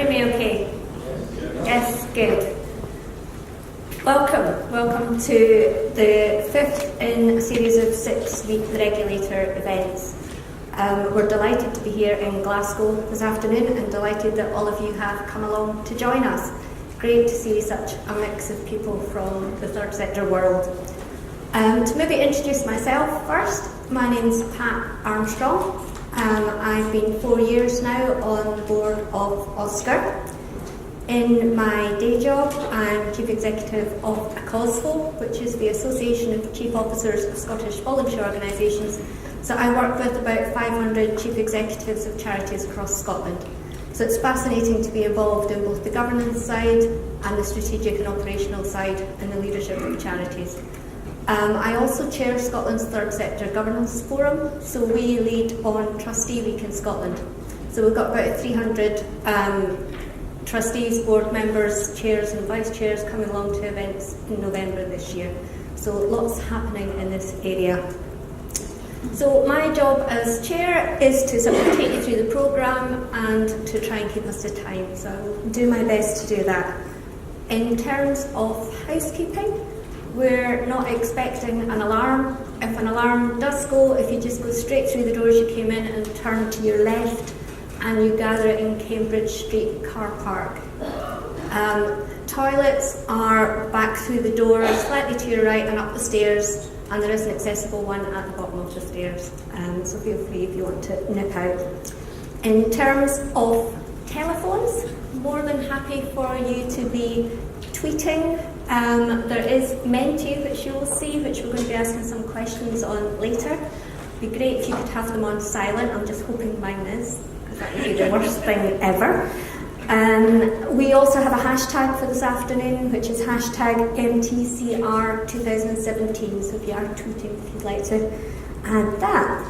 me okay? Yes, good. Welcome to the fifth in a series of 6 Meet the Regulator events. We're delighted to be here in Glasgow this afternoon and delighted that all of you have come along to join us. Great to see such a mix of people from the third sector world. To maybe introduce myself first, my name's Pat Armstrong. I've been 4 years now on the board of OSCR. In my day job, I'm Chief Executive of ACOSFO, which is the Association of Chief Officers of Scottish Voluntary Organisations. So I work with about 500 Chief Executives of charities across Scotland. So it's fascinating to be involved in both the governance side and the strategic and operational side and the leadership of charities. I also chair Scotland's Third Sector Governance Forum, so we lead on Trustee Week in Scotland. So we've got about 300 trustees, board members, chairs and vice chairs coming along to events in November this year. So lots happening in this area. So my job as chair is to sort of take you through the programme and to try and keep us to time. So I'll do my best to do that. In terms of housekeeping, we're not expecting an alarm. If an alarm does go, if you just go straight through the doors you came in and turn to your left, and you gather in Cambridge Street car park. Toilets are back through the door, slightly to your right and up the stairs, and there is an accessible one at the bottom of the stairs. So feel free if you want to nip out. In terms of telephones, more than happy for you to be tweeting. There is Menti, which you will see, which we're going to be asking some questions on later. It'd be great if you could have them on silent. I'm just hoping mine is. That would be the worst thing ever. We also have a hashtag for this afternoon, which is hashtag MTCR 2017. So if you are tweeting, if you'd like to add that.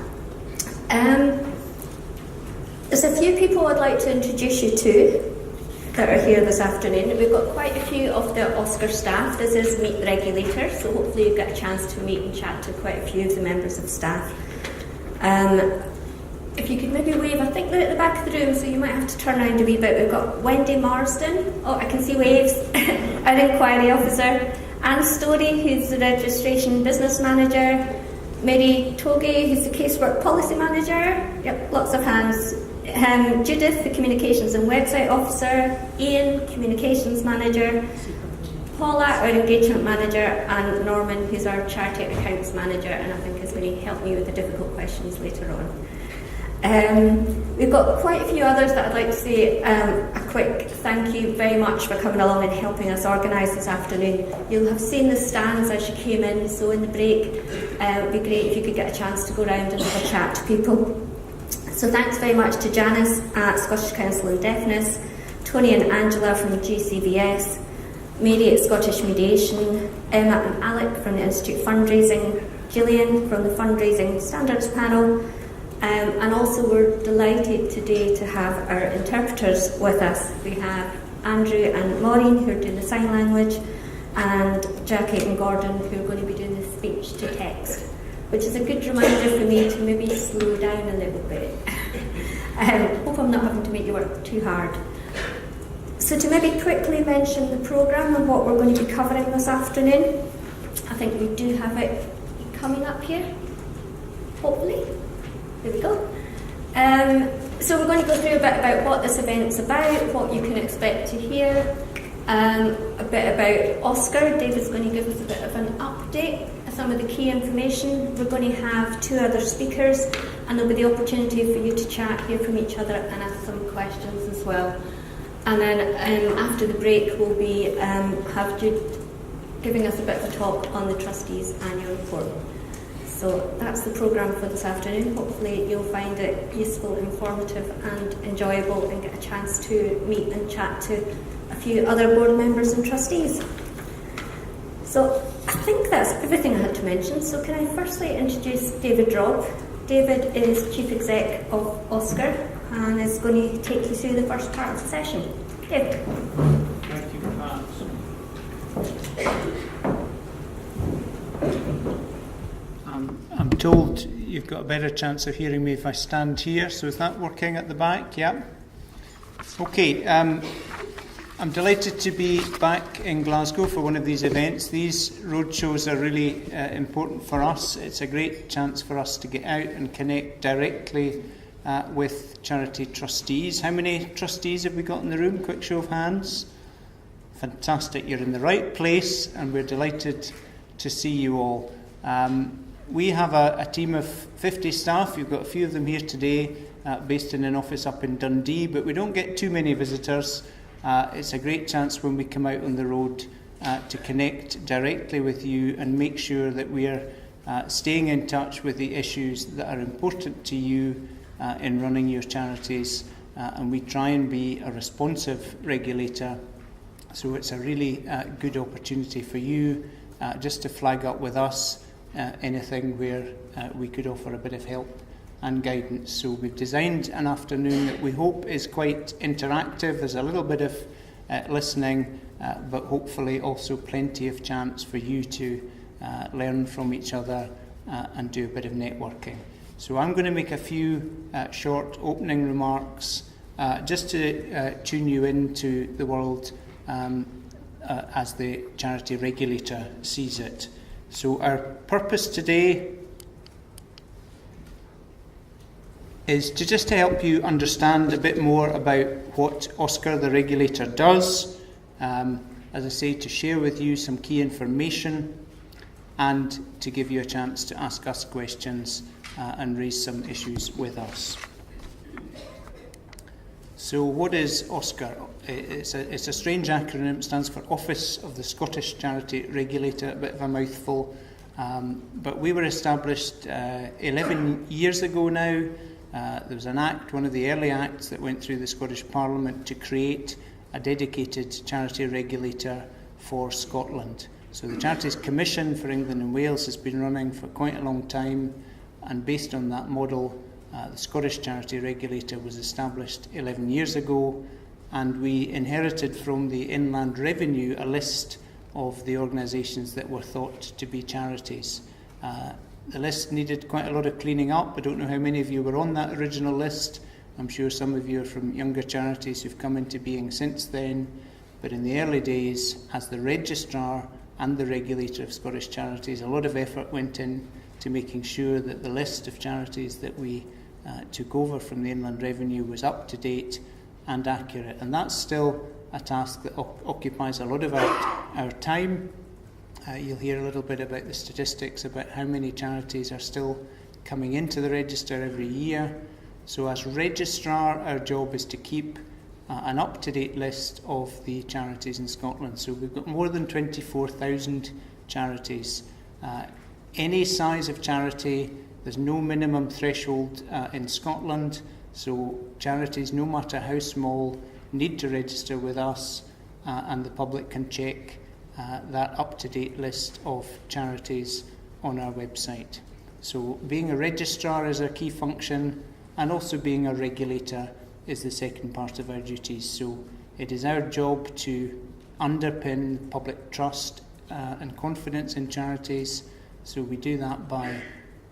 There's a few people I'd like to introduce you to that are here this afternoon. We've got quite a few of the OSCR staff. This is Meet the Regulator, so hopefully you've got a chance to meet and chat to quite a few of the members of staff. If you could maybe wave, I think they're at the back of the room, so you might have to turn around a wee bit. We've got Wendy Marsden, I can see waves, our inquiry officer, Anne Story, who's the registration business manager, Mary Toge, who's the casework policy manager, yep, lots of hands, Judith, the communications and website officer, Ian, communications manager, Paula, our engagement manager, and Norman, who's our charity accounts manager, and I think is going to help me with the difficult questions later on. We've got quite a few others that I'd like to say a quick thank you very much for coming along and helping us organise this afternoon. You'll have seen the stands as you came in, so in the break it would be great if you could get a chance to go around and have a chat to people. So thanks very much to Janice at Scottish Council on Deafness, Tony and Angela from GCVS, Mary at Scottish Mediation, Emma and Alec from the Institute Fundraising, Gillian from the Fundraising Standards Panel, and also we're delighted today to have our interpreters with us. We have Andrew and Maureen who are doing the sign language, and Jackie and Gordon who are going to be doing the speech to text, which is a good reminder for me to maybe slow down a little bit. Hope I'm not having to make you work too hard. So to maybe quickly mention the programme and what we're going to be covering this afternoon. I think we do have it coming up here, hopefully. There we go. So we're going to go through a bit about what this event's about, what you can expect to hear, a bit about OSCR. David's going to give us a bit of an update, some of the key information. We're going to have 2 other speakers, and there'll be the opportunity for you to chat, hear from each other, and ask some questions as well. And then after the break, we'll be have Jude giving us a bit of a talk on the trustees' annual report. So that's the programme for this afternoon. Hopefully you'll find it useful, informative and enjoyable, and get a chance to meet and chat to a few other board members and trustees. So I think that's everything I had to mention. So can I firstly introduce David Robb. David is Chief Exec of OSCR and is going to take you through the first part of the session. David. Thank you, Pat. I'm told you've got a better chance of hearing me if I stand here, so is that working at the back? Yeah. Okay, I'm delighted to be back in Glasgow for one of these events. These roadshows are really important for us. It's a great chance for us to get out and connect directly with charity trustees. How many trustees have we got in the room? Quick show of hands. Fantastic, you're in the right place, and we're delighted to see you all. We have a team of 50 staff. You've got a few of them here today, based in an office up in Dundee, but we don't get too many visitors. It's a great chance when we come out on the road to connect directly with you and make sure that we are staying in touch with the issues that are important to you in running your charities, and we try and be a responsive regulator. So it's a really good opportunity for you just to flag up with us anything where we could offer a bit of help and guidance. So we've designed an afternoon that we hope is quite interactive. There's a little bit of listening, but hopefully also plenty of chance for you to learn from each other and do a bit of networking. So I'm going to make a few short opening remarks just to tune you into the world as the charity regulator sees it. So our purpose today is to just to help you understand a bit more about what OSCR, the regulator, does. As I say, to share with you some key information and to give you a chance to ask us questions and raise some issues with us. So what is OSCR? It's a strange acronym. It stands for Office of the Scottish Charity Regulator, a bit of a mouthful. But we were established 11 years ago now. There was an act, one of the early acts that went through the Scottish Parliament to create a dedicated charity regulator for Scotland. So the Charities Commission for England and Wales has been running for quite a long time, and based on that model, the Scottish Charity Regulator was established 11 years ago, and we inherited from the Inland Revenue a list of the organisations that were thought to be charities. The list needed quite a lot of cleaning up. I don't know how many of you were on that original list. I'm sure some of you are from younger charities who've come into being since then. But in the early days, as the registrar and the regulator of Scottish charities, a lot of effort went in to making sure that the list of charities that we took over from the Inland Revenue was up to date and accurate. And that's still a task that occupies a lot of our time. You'll hear a little bit about the statistics about how many charities are still coming into the register every year. So as registrar, our job is to keep an up-to-date list of the charities in Scotland. So we've got more than 24,000 charities. Any size of charity, there's no minimum threshold in Scotland. So charities, no matter how small, need to register with us, and the public can check that up-to-date list of charities on our website. So being a registrar is our key function, and also being a regulator is the second part of our duties. So it is our job to underpin public trust and confidence in charities. So we do that by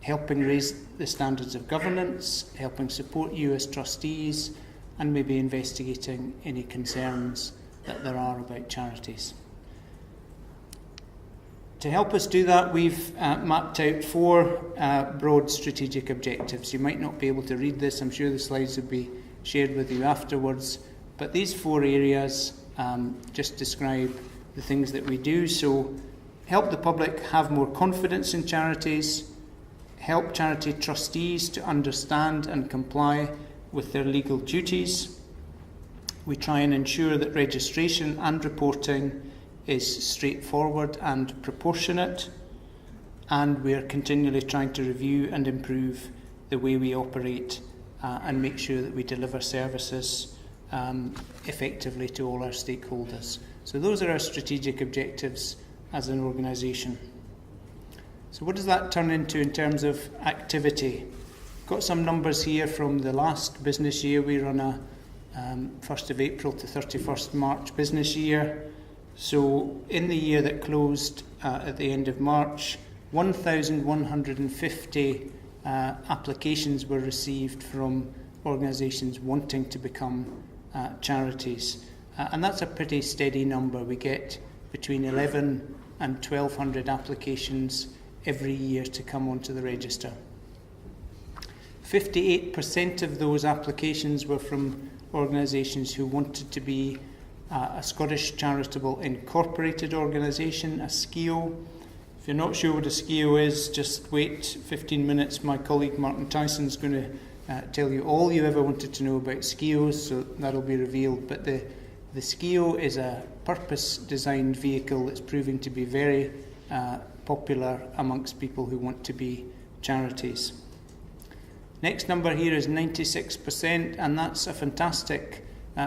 helping raise the standards of governance, helping support you as trustees, and maybe investigating any concerns that there are about charities. To help us do that, we've mapped out 4 broad strategic objectives. You might not be able to read this. I'm sure the slides will be shared with you afterwards. But these 4 areas just describe the things that we do. So help the public have more confidence in charities, help charity trustees to understand and comply with their legal duties. We try and ensure that registration and reporting is straightforward and proportionate, and we are continually trying to review and improve the way we operate and make sure that we deliver services effectively to all our stakeholders. So those are our strategic objectives as an organisation. So what does that turn into in terms of activity? Got some numbers here from the last business year. We run a 1st of April to 31st March business year. So in the year that closed at the end of March, 1,150 applications were received from organisations wanting to become charities. And that's a pretty steady number. We get between 11 and 1,200 applications every year to come onto the register. 58% of those applications were from organisations who wanted to be a Scottish Charitable Incorporated Organisation, a SCIO. If you're not sure what a SCIO is, just wait 15 minutes. My colleague Martin Tyson's going to tell you all you ever wanted to know about SCIOs, so that'll be revealed. But the SCIO is a purpose-designed vehicle that's proving to be very popular amongst people who want to be charities. Next number here is 96%, and that's a fantastic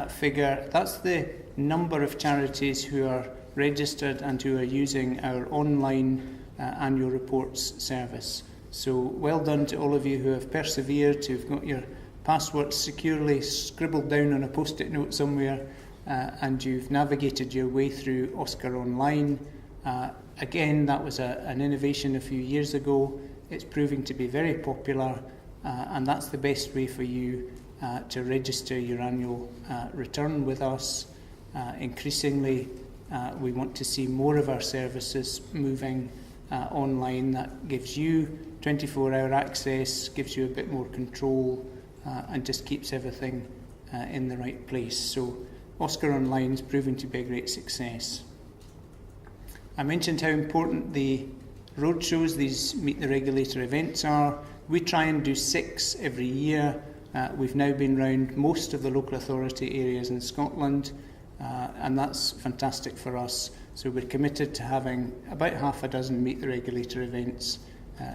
figure. That's the number of charities who are registered and who are using our online annual reports service. So well done to all of you who have persevered, who've got your passwords securely scribbled down on a post-it note somewhere, and you've navigated your way through OSCR Online. Again, that was an innovation a few years ago. It's proving to be very popular, and that's the best way for you to register your annual return with us. Increasingly, we want to see more of our services moving online. That gives you 24-hour access, gives you a bit more control, and just keeps everything in the right place. So OSCR Online is proving to be a great success. I mentioned how important the roadshows, these Meet the Regulator events are. We try and do 6 every year. We've now been round most of the local authority areas in Scotland, and that's fantastic for us. So we're committed to having about half a dozen Meet the Regulator events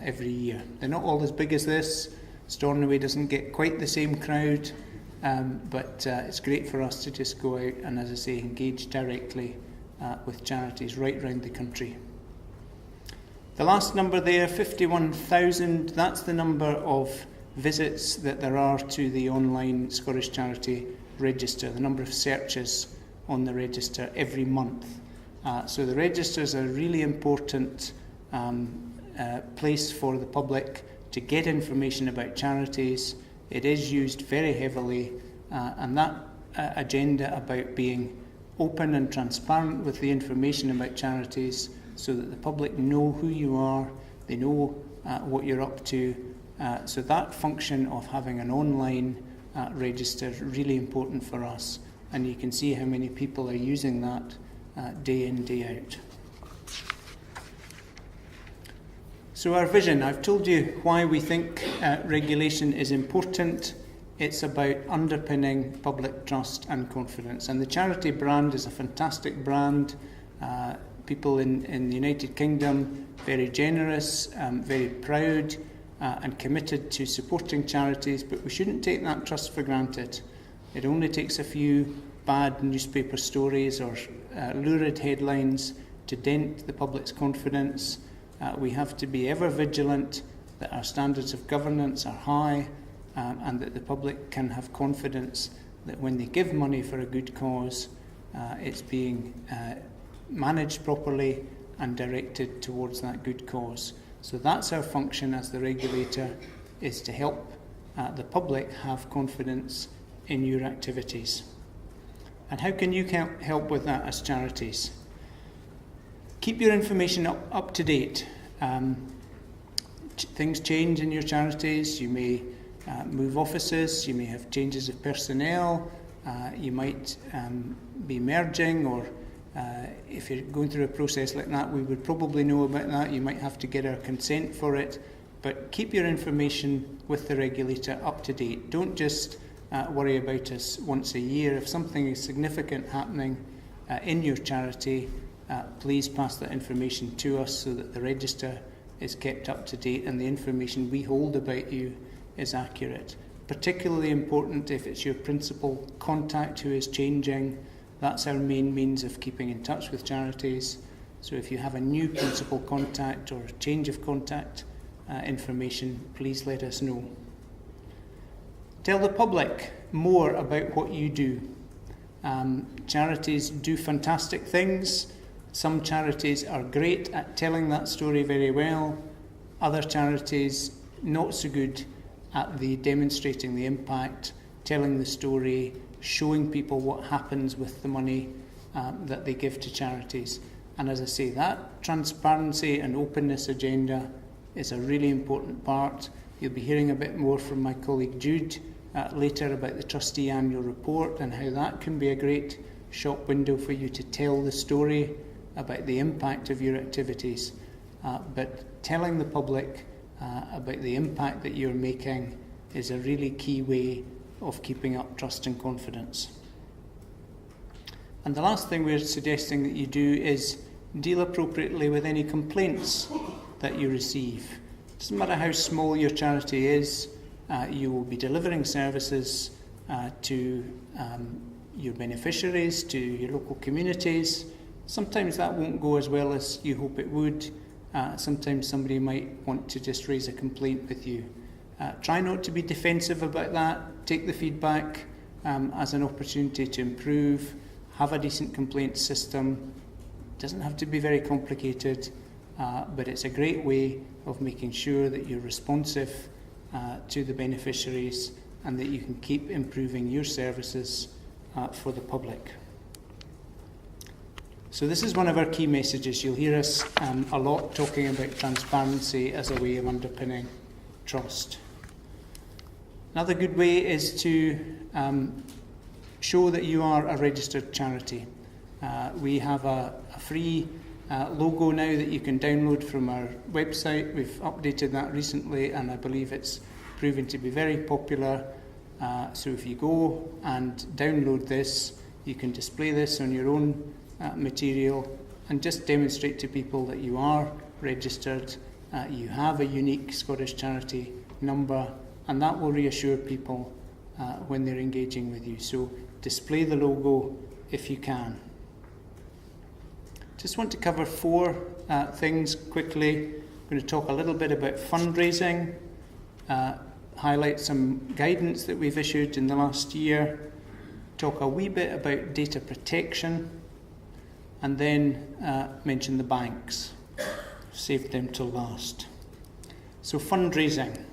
every year. They're not all as big as this. Stornoway doesn't get quite the same crowd, but it's great for us to just go out and, as I say, engage directly with charities right round the country. The last number there, 51,000, that's the number of visits that there are to the online Scottish Charity Register, the number of searches on the register every month. So the register is a really important place for the public to get information about charities. It is used very heavily, and that agenda about being open and transparent with the information about charities so that the public know who you are, they know what you're up to. So that function of having an online register is really important for us, and you can see how many people are using that day in, day out. So our vision, I've told you why we think regulation is important. It's about underpinning public trust and confidence. And the charity brand is a fantastic brand. People in the United Kingdom, very generous, very proud, and committed to supporting charities, but we shouldn't take that trust for granted. It only takes a few bad newspaper stories or lurid headlines to dent the public's confidence. We have to be ever vigilant that our standards of governance are high, and that the public can have confidence that when they give money for a good cause, it's being managed properly and directed towards that good cause. So that's our function as the regulator, is to help the public have confidence in your activities. And how can you help with that as charities? Keep your information up to date. Things change in your charities. You may move offices, you may have changes of personnel, you might be merging, or if you're going through a process like that, we would probably know about that. You might have to get our consent for it, but keep your information with the regulator up to date. Don't just worry about us once a year. If something is significant happening in your charity, please pass that information to us so that the register is kept up to date and the information we hold about you is accurate. Particularly important if it's your principal contact who is changing. That's our main means of keeping in touch with charities. So if you have a new principal contact or change of contact information, please let us know. Tell the public more about what you do. Charities do fantastic things. Some charities are great at telling that story very well. Other charities not so good at demonstrating the impact, telling the story, showing people what happens with the money that they give to charities. And as I say, that transparency and openness agenda is a really important part. You'll be hearing a bit more from my colleague Jude later about the trustee annual report and how that can be a great shop window for you to tell the story about the impact of your activities. But telling the public about the impact that you're making is a really key way of keeping up trust and confidence. And the last thing we're suggesting that you do is deal appropriately with any complaints that you receive. It doesn't matter how small your charity is, you will be delivering services to your beneficiaries, to your local communities. Sometimes that won't go as well as you hope it would. Sometimes somebody might want to just raise a complaint with you. Try not to be defensive about that. Take the feedback as an opportunity to improve. Have a decent complaint system. It doesn't have to be very complicated, but it's a great way of making sure that you're responsive to the beneficiaries and that you can keep improving your services for the public. So this is one of our key messages. You'll hear us a lot talking about transparency as a way of underpinning trust. Another good way is to show that you are a registered charity. We have a free logo now that you can download from our website. We've updated that recently and I believe it's proving to be very popular. So if you go and download this, you can display this on your own material and just demonstrate to people that you are registered, you have a unique Scottish Charity number, and that will reassure people when they're engaging with you. So display the logo if you can. Just want to cover 4 things quickly. I'm going to talk a little bit about fundraising, highlight some guidance that we've issued in the last year, talk a wee bit about data protection, and then mention the banks. Saved them till last. So fundraising.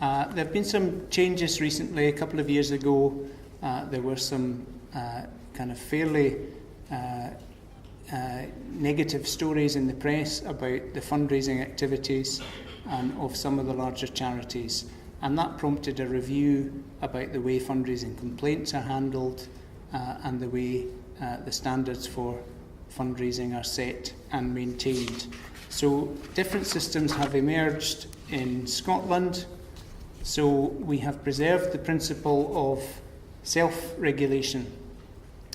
There have been some changes recently. A couple of years ago, there were some kind of fairly negative stories in the press about the fundraising activities of some of the larger charities. And that prompted a review about the way fundraising complaints are handled and the way the standards for fundraising are set and maintained. So different systems have emerged in Scotland. So we have preserved the principle of self-regulation.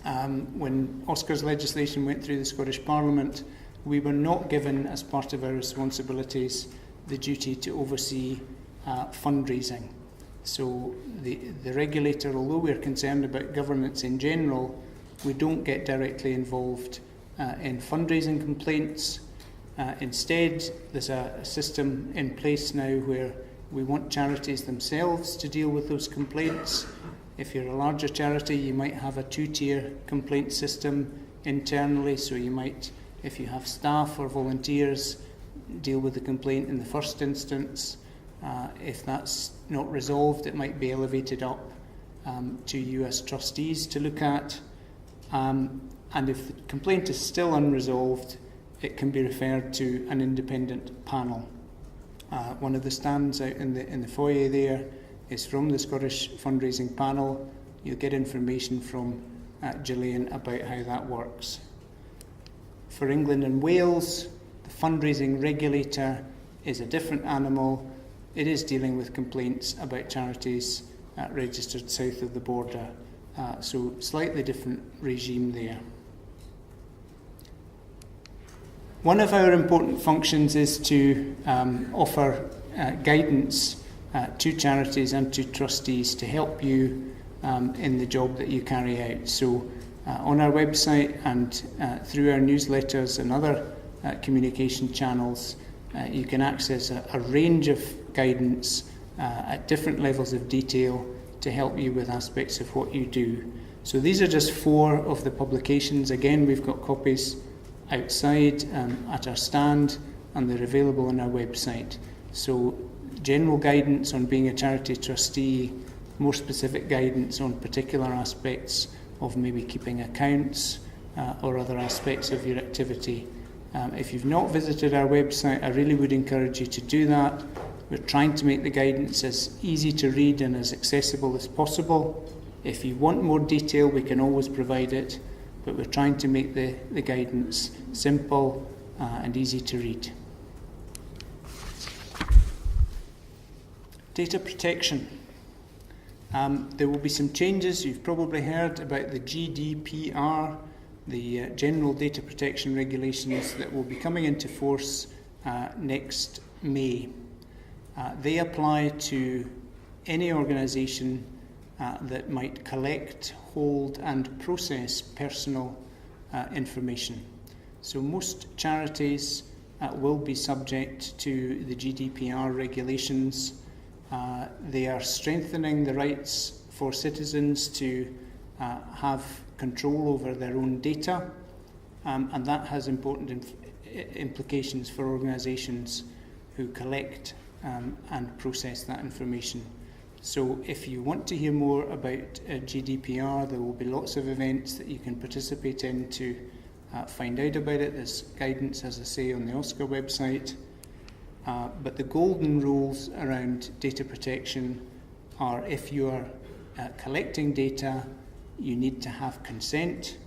When OSCR's legislation went through the Scottish Parliament, we were not given, as part of our responsibilities, the duty to oversee fundraising. So the regulator, although we're concerned about governance in general, we don't get directly involved in fundraising complaints. Instead, there's a system in place now where we want charities themselves to deal with those complaints. If you're a larger charity, you might have a 2-tier complaint system internally. So you might, if you have staff or volunteers, deal with the complaint in the first instance. If that's not resolved, it might be elevated up to you as trustees to look at. And if the complaint is still unresolved, it can be referred to an independent panel. One of the stands out in the foyer there is from the Scottish Fundraising Panel. You'll get information from Gillian about how that works. For England and Wales, the Fundraising Regulator is a different animal. It is dealing with complaints about charities registered south of the border. So slightly different regime there. One of our important functions is to offer guidance to charities and to trustees to help you in the job that you carry out. So on our website and through our newsletters and other communication channels, you can access a range of guidance at different levels of detail to help you with aspects of what you do. So these are just 4 of the publications. Again, we've got copies outside at our stand, and they're available on our website. So general guidance on being a charity trustee, more specific guidance on particular aspects of maybe keeping accounts or other aspects of your activity. If you've not visited our website, I really would encourage you to do that. We're trying to make the guidance as easy to read and as accessible as possible. If you want more detail, we can always provide it, but we're trying to make the guidance simple and easy to read. Data protection. There will be some changes. You've probably heard about the GDPR, the General Data Protection Regulations that will be coming into force next May. They apply to any organisation that might collect, hold and process personal information. So most charities will be subject to the GDPR regulations. They are strengthening the rights for citizens to have control over their own data, and that has important implications for organisations who collect and process that information. So if you want to hear more about GDPR, there will be lots of events that you can participate in to find out about it. There's guidance, as I say, on the OSCR website. But the golden rules around data protection are if you are collecting data, you need to have consent,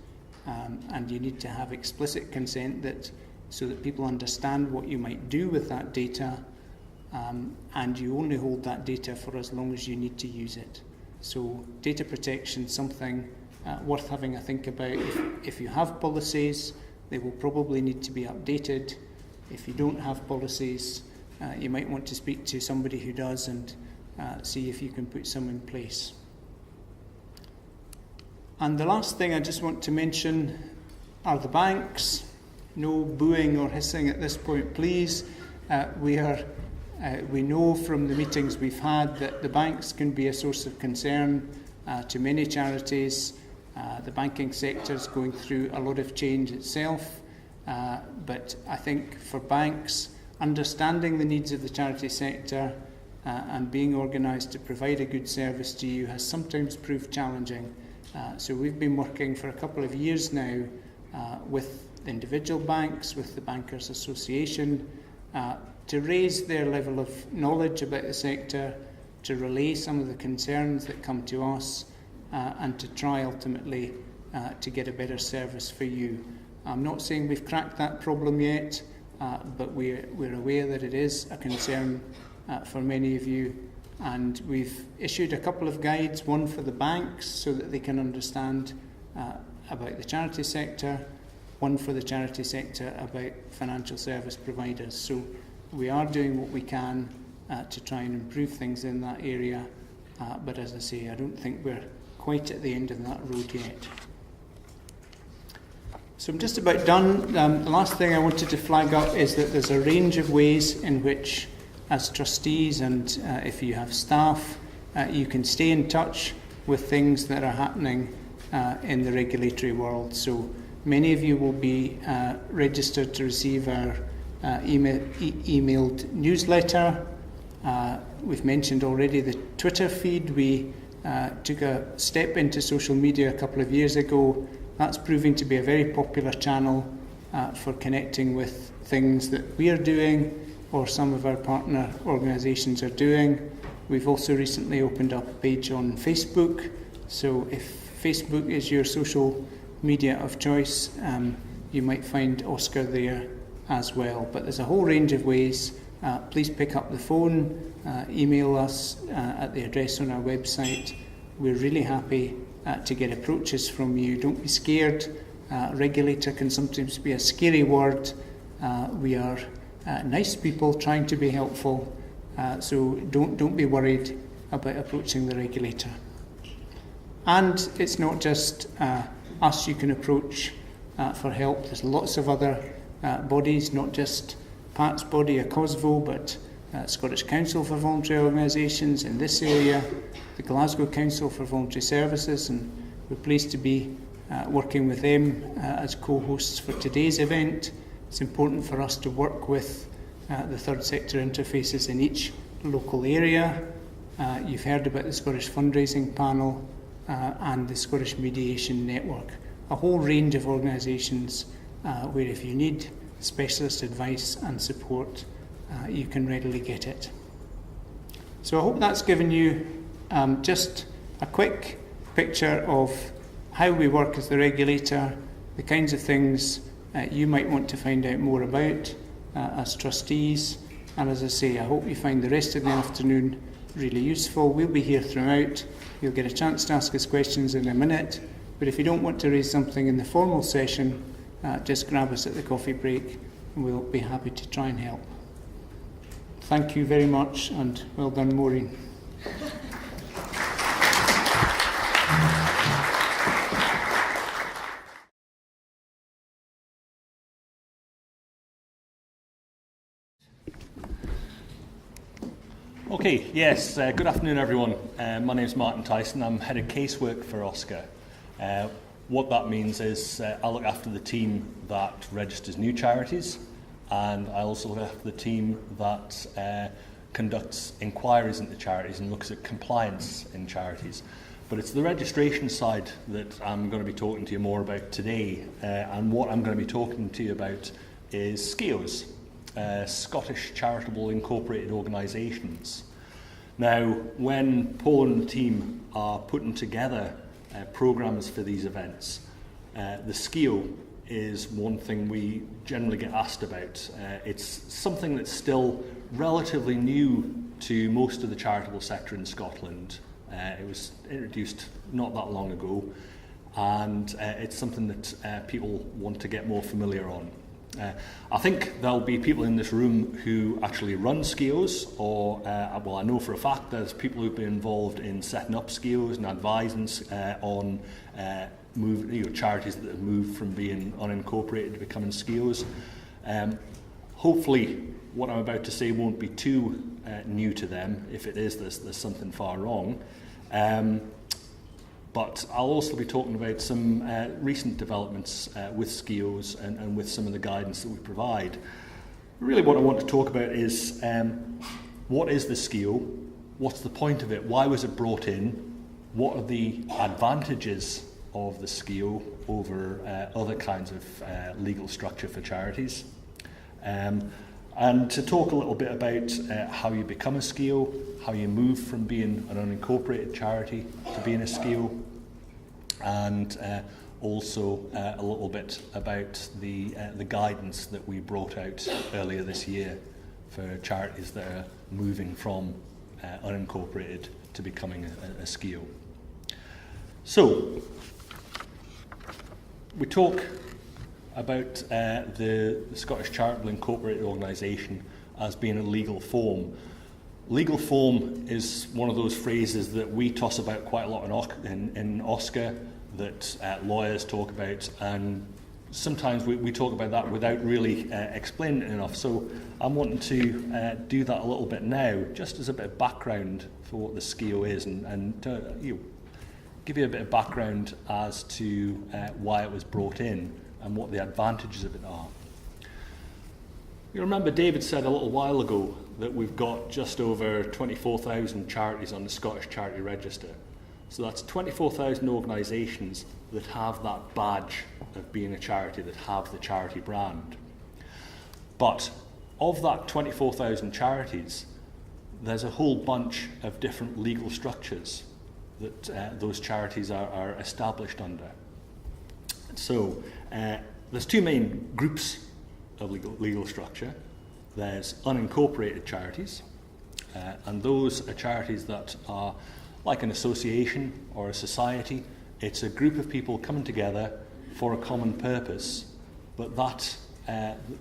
and you need to have explicit consent so that people understand what you might do with that data, and you only hold that data for as long as you need to use it. So data protection is something worth having a think about. If you have policies, they will probably need to be updated. If you don't have policies, you might want to speak to somebody who does and see if you can put some in place. And the last thing I just want to mention are the banks. No booing or hissing at this point, please. We know from the meetings we've had that the banks can be a source of concern to many charities. The banking sector is going through a lot of change itself, but I think for banks, understanding the needs of the charity sector and being organised to provide a good service to you has sometimes proved challenging. So we've been working for a couple of years now with individual banks, with the Bankers Association, to raise their level of knowledge about the sector, to relay some of the concerns that come to us, and to try ultimately to get a better service for you. I'm not saying we've cracked that problem yet, but we're aware that it is a concern for many of you, and we've issued a couple of guides, one for the banks so that they can understand about the charity sector, one for the charity sector about financial service providers. So we are doing what we can to try and improve things in that area, but as I say, I don't think we're quite at the end of that road yet. So I'm just about done. The last thing I wanted to flag up is that there's a range of ways in which, as trustees and if you have staff, you can stay in touch with things that are happening in the regulatory world. So many of you will be registered to receive our emailed newsletter. We've mentioned already the Twitter feed. We took a step into social media a couple of years ago. That's proving to be a very popular channel for connecting with things that we are doing or some of our partner organisations are doing. We've also recently opened up a page on Facebook. So if Facebook is your social media of choice, you might find OSCR there as well. But there's a whole range of ways. Please pick up the phone, email us at the address on our website. We're really happy to get approaches from you. Don't be scared. Regulator can sometimes be a scary word. We are nice people trying to be helpful, so don't be worried about approaching the regulator. And it's not just us you can approach for help. There's lots of other bodies, not just Pat's body, ACOSVO, but Scottish Council for Voluntary Organisations in this area, the Glasgow Council for Voluntary Services, and we're pleased to be working with them as co-hosts for today's event. It's important for us to work with the third sector interfaces in each local area. You've heard about the Scottish Fundraising Panel and the Scottish Mediation Network, a whole range of organisations where if you need specialist advice and support, you can readily get it. So I hope that's given you just a quick picture of how we work as the regulator, the kinds of things you might want to find out more about as trustees. And as I say, I hope you find the rest of the afternoon really useful. We'll be here throughout. You'll get a chance to ask us questions in a minute. But if you don't want to raise something in the formal session, just grab us at the coffee break and we'll be happy to try and help. Thank you very much, and well done, Maureen. Okay, yes, good afternoon everyone. My name is Martin Tyson. I'm head of casework for OSCR. What that means is I look after the team that registers new charities, and I also look after the team that conducts inquiries into charities and looks at compliance in charities. But it's the registration side that I'm going to be talking to you more about today, and what I'm going to be talking to you about is SCIOs. Scottish Charitable Incorporated Organisations. Now, when Paul and the team are putting together programmes for these events, the SCIO is one thing we generally get asked about. It's something that's still relatively new to most of the charitable sector in Scotland. It was introduced not that long ago, and it's something that people want to get more familiar on. I think there'll be people in this room who actually run SCIOs, or, well, I know for a fact there's people who've been involved in setting up SCIOs and advising on charities that have moved from being unincorporated to becoming SCIOs. Hopefully, what I'm about to say won't be too new to them. If it is, there's something far wrong. But I'll also be talking about some recent developments with SCIOs and with some of the guidance that we provide. Really what I want to talk about is what is the SCIO? What's the point of it? Why was it brought in? What are the advantages of the SCIO over other kinds of legal structure for charities? And to talk a little bit about how you become a SCIO, how you move from being an unincorporated charity to being a SCIO, and also a little bit about the guidance that we brought out earlier this year for charities that are moving from unincorporated to becoming a SCIO. So, we talk about the Scottish Charitable Incorporated Organisation as being a legal form. Legal form is one of those phrases that we toss about quite a lot in OSCR, that lawyers talk about, and sometimes we talk about that without really explaining it enough. So I'm wanting to do that a little bit now, just as a bit of background for what the SCIO is, and give you a bit of background as to why it was brought in and what the advantages of it are. You remember David said a little while ago that we've got just over 24,000 charities on the Scottish Charity Register. So that's 24,000 organisations that have that badge of being a charity, that have the charity brand. But of that 24,000 charities, there's a whole bunch of different legal structures that those charities are established under. So there's two main groups of legal structure. There's unincorporated charities, and those are charities that are like an association or a society. It's a group of people coming together for a common purpose, but that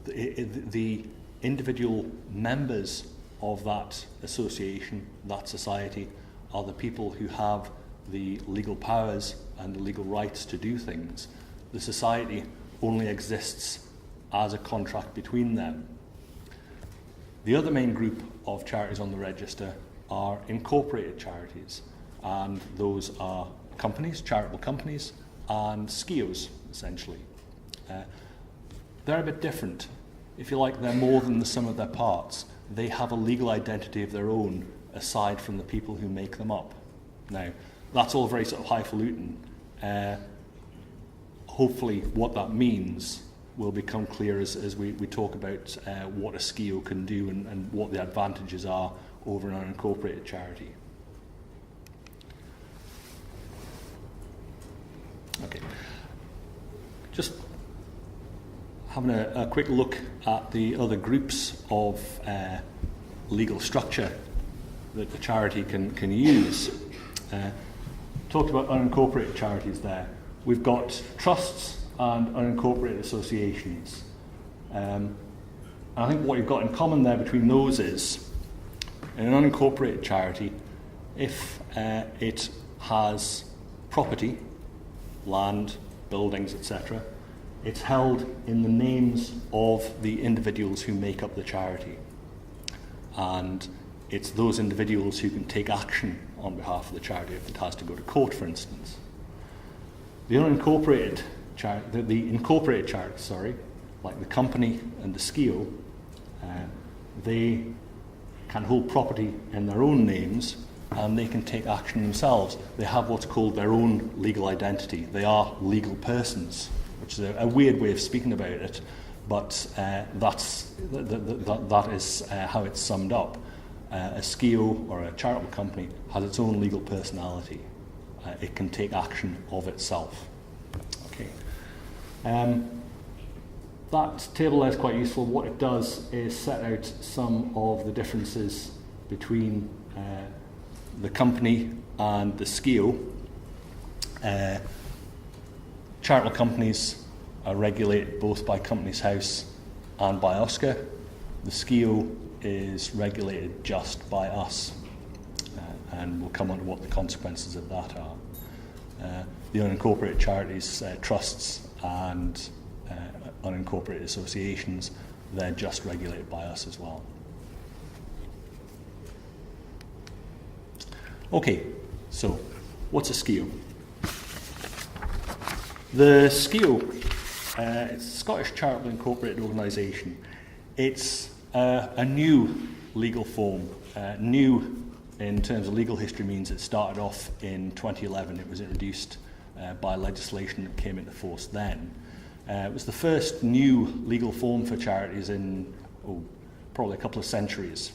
the individual members of that association, that society, are the people who have the legal powers and the legal rights to do things. The society only exists as a contract between them. The other main group of charities on the register are incorporated charities, and those are companies, charitable companies, and SCIOs, essentially. They're a bit different. If you like, they're more than the sum of their parts. They have a legal identity of their own aside from the people who make them up. Now, that's all very sort of highfalutin. Hopefully what that means will become clear as we talk about what a SCIO can do and what the advantages are over an unincorporated charity. Okay, just having a quick look at the other groups of legal structure that the charity can use. Talked about unincorporated charities there. We've got trusts and unincorporated associations. And I think what you've got in common there between those is, in an unincorporated charity, if it has property, land, buildings, etc., it's held in the names of the individuals who make up the charity. And it's those individuals who can take action on behalf of the charity if it has to go to court, for instance. The unincorporated charity, the incorporated charity, like the company and the SCIO, they can hold property in their own names and they can take action themselves. They have what's called their own legal identity. They are legal persons, which is a weird way of speaking about it, but that is how it's summed up. A SCIO or a charitable company has its own legal personality. It can take action of itself. Okay. That table there is quite useful. What it does is set out some of the differences between the company and the SCIO. Charitable companies are regulated both by Companies House and by OSCR. The SCIO is regulated just by us, and we'll come on to what the consequences of that are. The unincorporated charities, trusts and unincorporated associations, they're just regulated by us as well. Okay, so what's a SCIO? The SCIO, it's a Scottish Charitable Incorporated Organisation. It's a new legal form. New in terms of legal history means it started off in 2011. It was introduced by legislation that came into force then. It was the first new legal form for charities in probably a couple of centuries.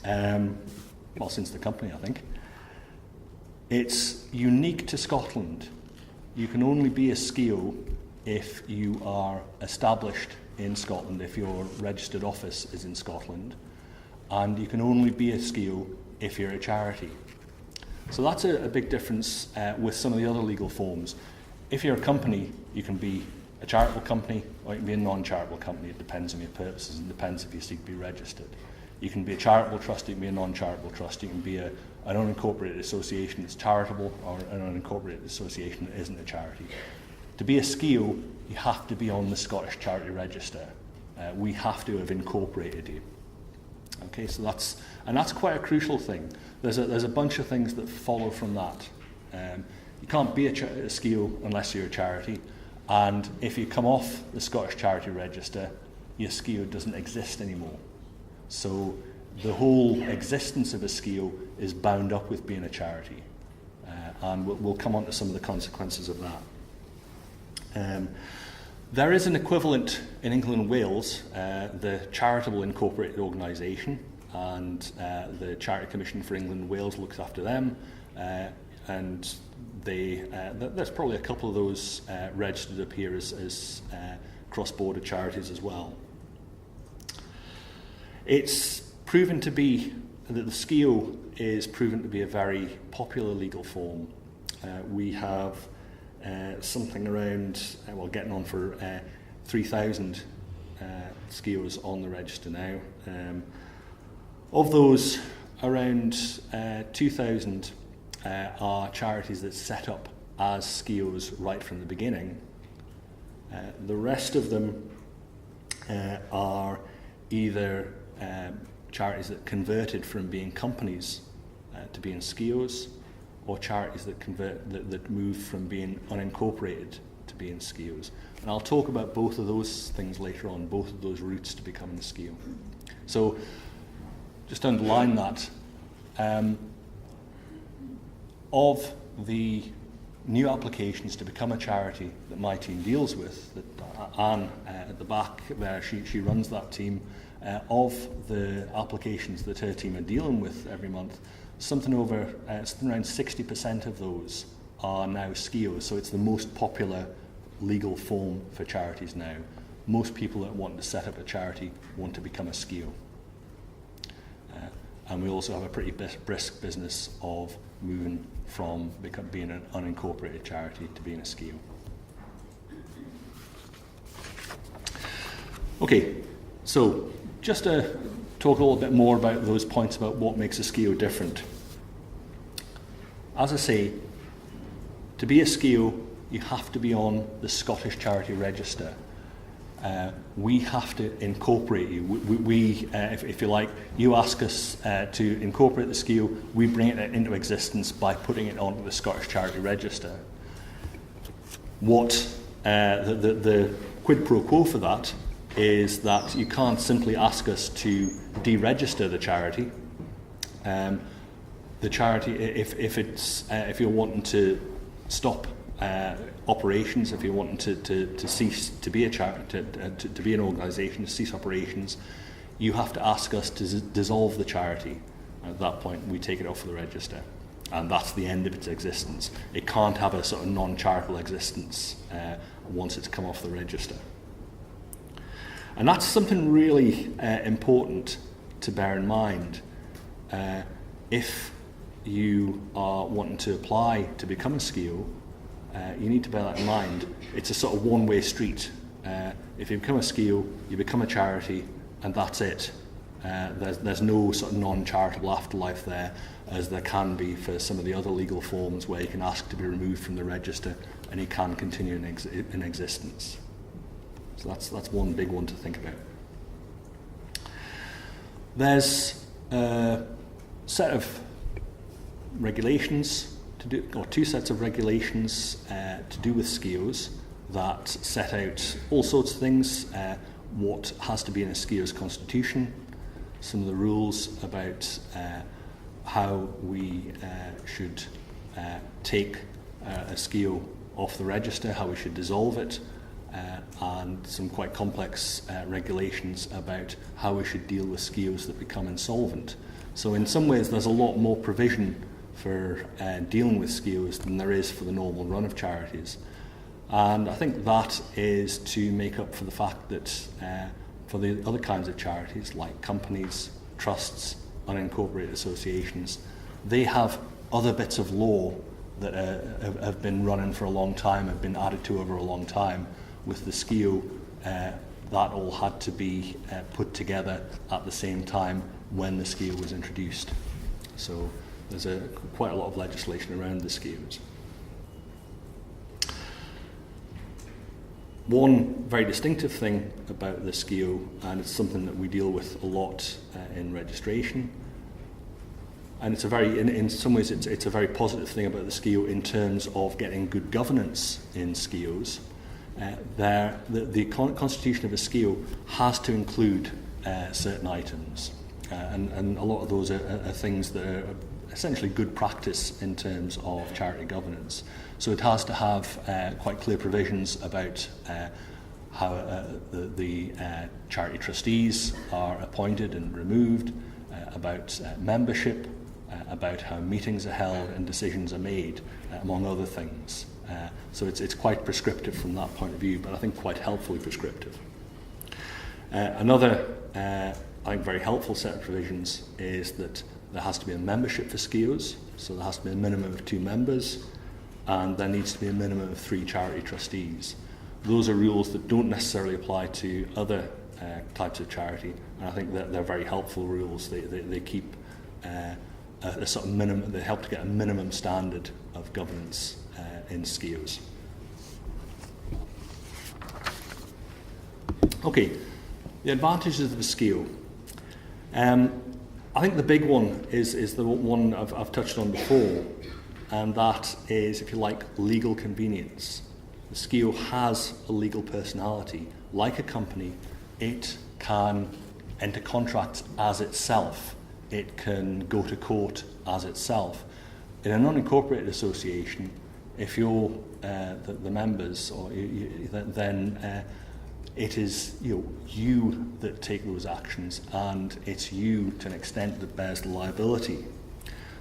Well, since the company, I think. It's unique to Scotland. You can only be a SCIO if you are established in Scotland, if your registered office is in Scotland, and you can only be a SCIO if you're a charity. So that's a big difference with some of the other legal forms. If you're a company, you can be a charitable company or you can be a non-charitable company. It depends on your purposes and depends if you seek to be registered. You can be a charitable trust, you can be a non-charitable trust, you can be an unincorporated association that's charitable or an unincorporated association that isn't a charity. To be a SCIO, you have to be on the Scottish Charity Register. We have to have incorporated you. Okay, so that's quite a crucial thing. There's a bunch of things that follow from that. You can't be a SCIO unless you're a charity, and if you come off the Scottish Charity Register, your SCIO doesn't exist anymore. So the whole existence of a SCIO is bound up with being a charity, and we'll come on to some of the consequences of that. There is an equivalent in England and Wales, the Charitable Incorporated Organisation, and the Charity Commission for England and Wales looks after them, and there's probably a couple of those registered up here as cross-border charities as well. It's proven to be that the SCIO is proven to be a very popular legal form. We have something around, getting on for 3,000 SCIOs on the register now. Of those, around 2,000 are charities that set up as SCIOs right from the beginning. The rest of them are either charities that converted from being companies to being SCIOs, or charities that move from being unincorporated to being SCIOs. And I'll talk about both of those things later on, both of those routes to becoming a SCIO. So just to underline that, Of the new applications to become a charity that my team deals with, that Anne at the back there, she runs that team, of the applications that her team are dealing with every month, something around 60% of those are now SCIOs, so it's the most popular legal form for charities now. Most people that want to set up a charity want to become a SCIO. And we also have a pretty brisk business of moving from being an unincorporated charity to being a SCIO. Okay, so just to talk a little bit more about those points about what makes a SCIO different. As I say, to be a SCIO, you have to be on the Scottish Charity Register. We have to incorporate you. If you like, you ask us to incorporate the SCIO, we bring it into existence by putting it onto the Scottish Charity Register. What the quid pro quo for that is that you can't simply ask us to deregister the charity. The charity, if you're wanting to stop operations, if you're wanting to cease to be a charity, to be an organisation, to cease operations, you have to ask us to dissolve the charity. At that point, we take it off the register, and that's the end of its existence. It can't have a sort of non-charitable existence once it's come off the register. And that's something really important to bear in mind. If you are wanting to apply to become a SCIO, you need to bear that in mind. It's a sort of one-way street. If you become a SCIO, you become a charity, and that's it. There's no sort of non-charitable afterlife there, as there can be for some of the other legal forms where you can ask to be removed from the register and you can continue in existence. So that's one big one to think about. There's a set of regulations or two sets of regulations to do with SCIOs that set out all sorts of things, what has to be in a SCIO's constitution, some of the rules about how we should take a SCIO off the register, how we should dissolve it, and some quite complex regulations about how we should deal with SCIOs that become insolvent. So in some ways there's a lot more provision for dealing with SCIOs than there is for the normal run of charities. And I think that is to make up for the fact that for the other kinds of charities, like companies, trusts, unincorporated associations, they have other bits of law that have been running for a long time, have been added to over a long time. With the SCIO, that all had to be put together at the same time when the SCIO was introduced. So there's quite a lot of legislation around the SCIOs. One very distinctive thing about the SCIO, and it's something that we deal with a lot in registration, and it's in some ways it's a very positive thing about the SCIO in terms of getting good governance in SCIOs. The constitution of a SCIO has to include certain items, and a lot of those are things that are essentially good practice in terms of charity governance. So it has to have quite clear provisions about how the charity trustees are appointed and removed, about membership, about how meetings are held and decisions are made, among other things. So it's quite prescriptive from that point of view, but I think quite helpfully prescriptive. Another, I think, very helpful set of provisions is that there has to be a membership for SCIOs, so there has to be a minimum of 2 members, and there needs to be a minimum of 3 charity trustees. Those are rules that don't necessarily apply to other types of charity, and I think that they're very helpful rules. They keep a sort of minimum. They help to get a minimum standard of governance in SCIOs. Okay, the advantages of the SCIO. I think the big one is the one I've touched on before, and that is, if you like, legal convenience. The SCIO has a legal personality. Like a company, it can enter contracts as itself. it can go to court as itself. In a non-incorporated association, if you're the members, then it is you that take those actions, and it's you to an extent that bears the liability.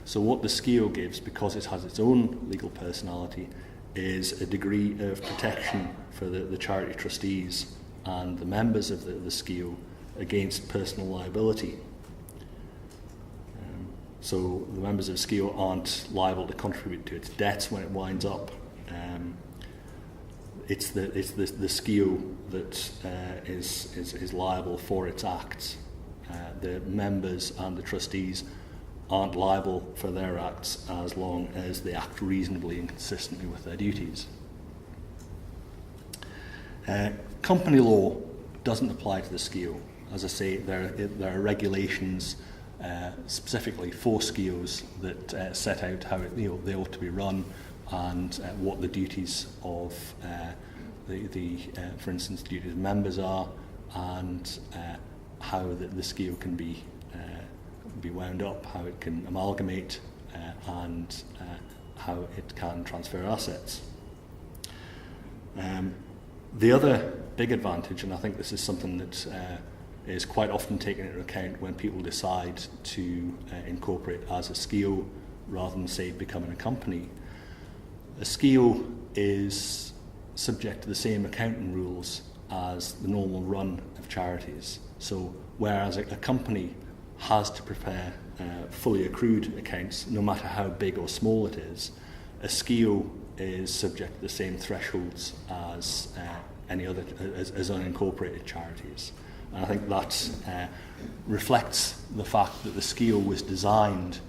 So what the SCIO gives, because it has its own legal personality, is a degree of protection for the charity trustees and the members of the SCIO against personal liability. So the members of SCIO aren't liable to contribute to its debts when it winds up. It's the SCIO that is liable for its acts. The members and the trustees aren't liable for their acts as long as they act reasonably and consistently with their duties. Company law doesn't apply to the SCIO. As I say, there are regulations specifically for SCIOs that set out how they ought to be run, and what the duties of for instance, the duties of members are, and how the SCIO can be wound up, how it can amalgamate, and how it can transfer assets. The other big advantage, and I think this is something that is quite often taken into account when people decide to incorporate as a SCIO rather than, say, becoming a company. A SCIO is subject to the same accounting rules as the normal run of charities. So whereas a company has to prepare fully accrued accounts, no matter how big or small it is, a SCIO is subject to the same thresholds as any other, as unincorporated charities. And I think that reflects the fact that the SCIO was designed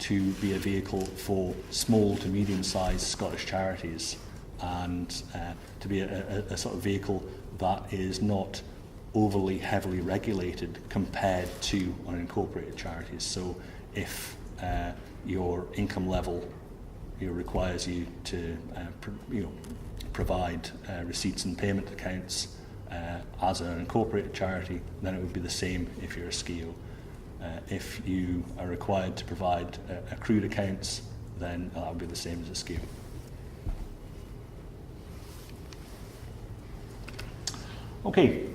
to be a vehicle for small to medium-sized Scottish charities, and to be a sort of vehicle that is not overly heavily regulated compared to unincorporated charities. So if your income level requires you to provide receipts and payment accounts as an unincorporated charity, then it would be the same if you're a SCIO. If you are required to provide accrued accounts, then that would be the same as a SCIO. Okay,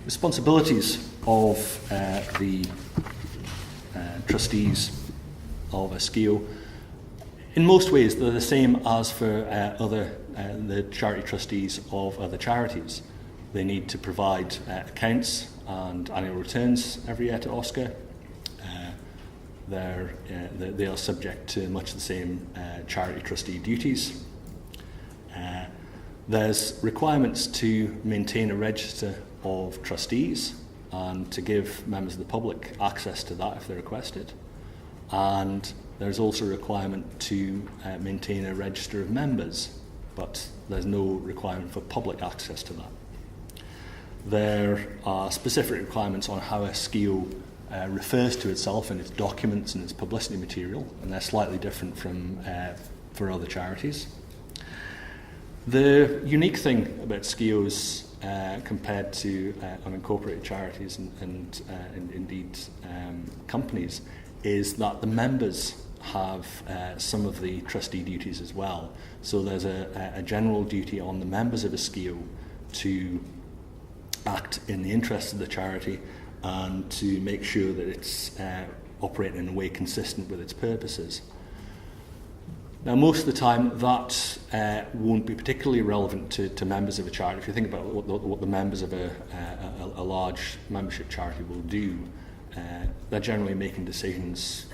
responsibilities of the trustees of a SCIO. In most ways, they're the same as for the charity trustees of other charities. They need to provide accounts and annual returns every year to OSCR. They are subject to much the same charity trustee duties. There's requirements to maintain a register of trustees and to give members of the public access to that if they request it. And there's also a requirement to maintain a register of members, but there's no requirement for public access to that. There are specific requirements on how a SCIO refers to itself in its documents and its publicity material, and they're slightly different from for other charities. The unique thing about SCIOs compared to unincorporated charities and indeed companies is that the members have some of the trustee duties as well. So there's a general duty on the members of a SCIO to act in the interests of the charity and to make sure that it's operating in a way consistent with its purposes. Now, most of the time, that won't be particularly relevant to members of a charity. If you think about what the members of a large membership charity will do, they're generally making decisions,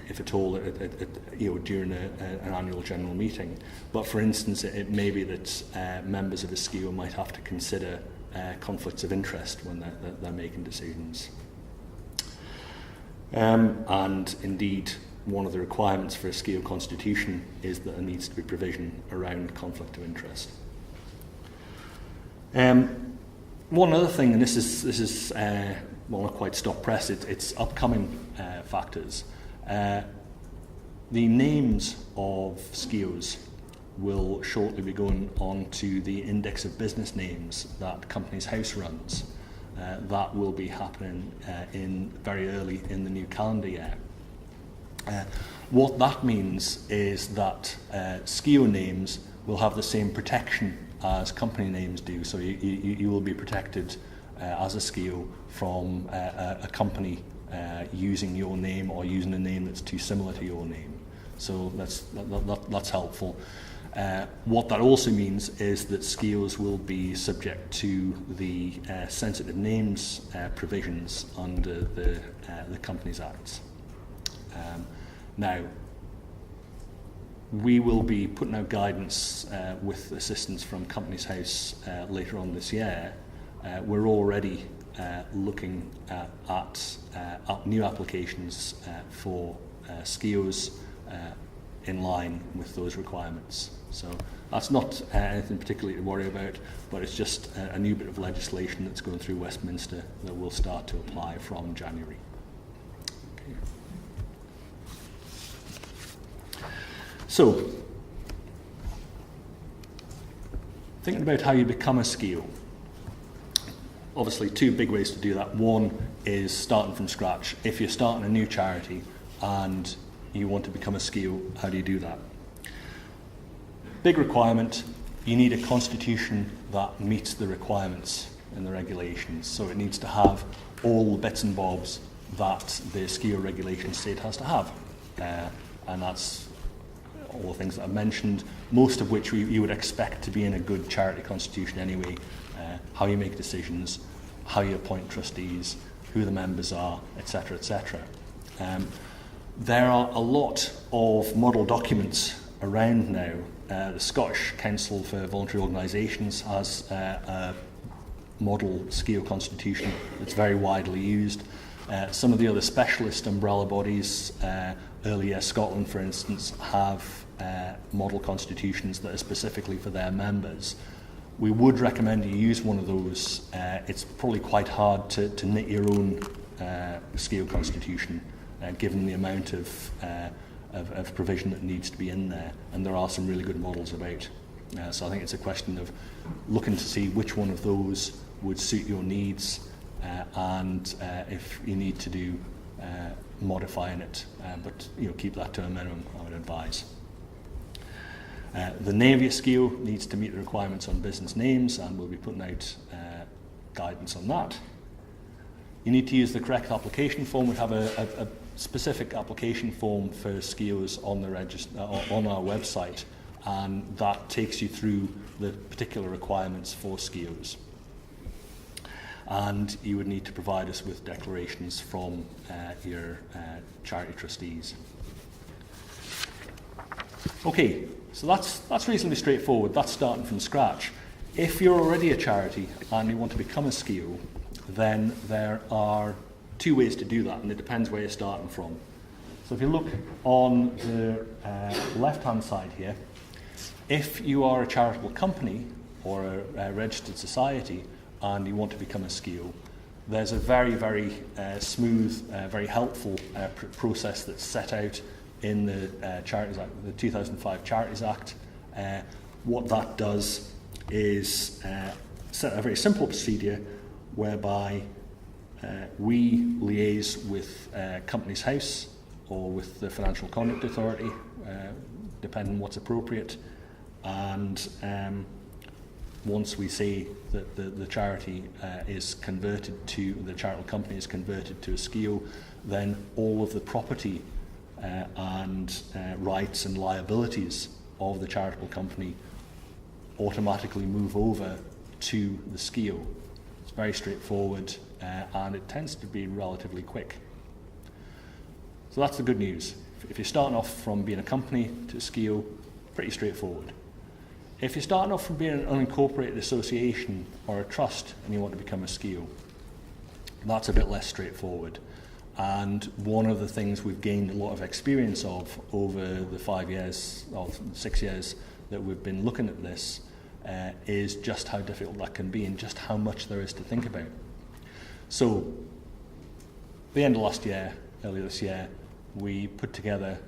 if at all, during an annual general meeting. But for instance, it may be that members of a SCIO might have to consider conflicts of interest when they're making decisions. And indeed, one of the requirements for a SCIO constitution is that there needs to be provision around conflict of interest. One other thing, and this is not quite stop press, it's upcoming factors. The names of SCIOs will shortly be going on to the index of business names that Companies House runs, that will be happening in very early in the new calendar year. What that means is that SCIO names will have the same protection as company names do. So you will be protected as a SCIO from a company using your name or using a name that's too similar to your name. So that's helpful. What that also means is that SCIOs will be subject to the sensitive names provisions under the Companies Act. Now, we will be putting out guidance with assistance from Companies House later on this year. We're already looking at new applications for SCIOs in line with those requirements. So that's not anything particularly to worry about, but it's just a new bit of legislation that's going through Westminster that will start to apply from January. Okay. So, thinking about how you become a SCIO. Obviously, two big ways to do that. One is starting from scratch. If you're starting a new charity and you want to become a SCIO, how do you do that? Big requirement, you need a constitution that meets the requirements in the regulations. So it needs to have all the bits and bobs that the SCIO regulations say it has to have. And that's all the things that I've mentioned, most of which you would expect to be in a good charity constitution anyway. How you make decisions, how you appoint trustees, who the members are, etc., etc. There are a lot of model documents around now. The Scottish Council for Voluntary Organisations has a model SCIO constitution that's very widely used. Some of the other specialist umbrella bodies, Early Years Scotland, for instance, have model constitutions that are specifically for their members. We would recommend you use one of those. It's probably quite hard to knit your own SCIO constitution, given the amount of provision that needs to be in there, and there are some really good models about. So I think it's a question of looking to see which one of those would suit your needs, and if you need to do modifying it, but keep that to a minimum, I would advise. The Navy SCIO needs to meet the requirements on business names, and we'll be putting out guidance on that. You need to use the correct application form. We have a specific application form for SCIOs on the on our website, and that takes you through the particular requirements for SCIOs. And you would need to provide us with declarations from your charity trustees. Okay, so that's reasonably straightforward. That's starting from scratch. If you're already a charity and you want to become a SCIO, then there are two ways to do that, and it depends where you're starting from. So if you look on the left-hand side here, if you are a charitable company or a registered society and you want to become a SCIO, there's a very, very smooth, very helpful process that's set out in the Charities Act, the 2005 Charities Act. What that does is set a very simple procedure whereby we liaise with Companies House or with the Financial Conduct Authority, depending on what's appropriate, and once we say that the charity is converted to, the charitable company is converted to a SCIO, then all of the property and rights and liabilities of the charitable company automatically move over to the SCIO. It's very straightforward, and it tends to be relatively quick. So that's the good news. If you're starting off from being a company to a SCIO, pretty straightforward. If you're starting off from being an unincorporated association or a trust and you want to become a SCIO, that's a bit less straightforward. And one of the things we've gained a lot of experience of over the 5 years or 6 years that we've been looking at this is just how difficult that can be and just how much there is to think about. So, the end of last year, earlier this year, we put together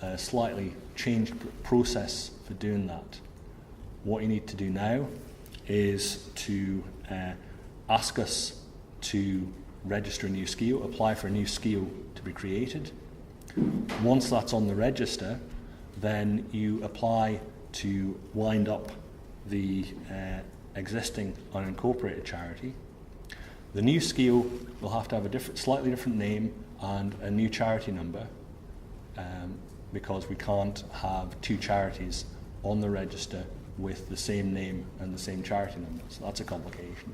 a slightly changed process for doing that. What you need to do now is to ask us to register a new SCIO, apply for a new SCIO to be created. Once that's on the register, then you apply to wind up the existing unincorporated charity. The new SCIO will have to have a slightly different name and a new charity number, because we can't have two charities on the register with the same name and the same charity number. So that's a complication.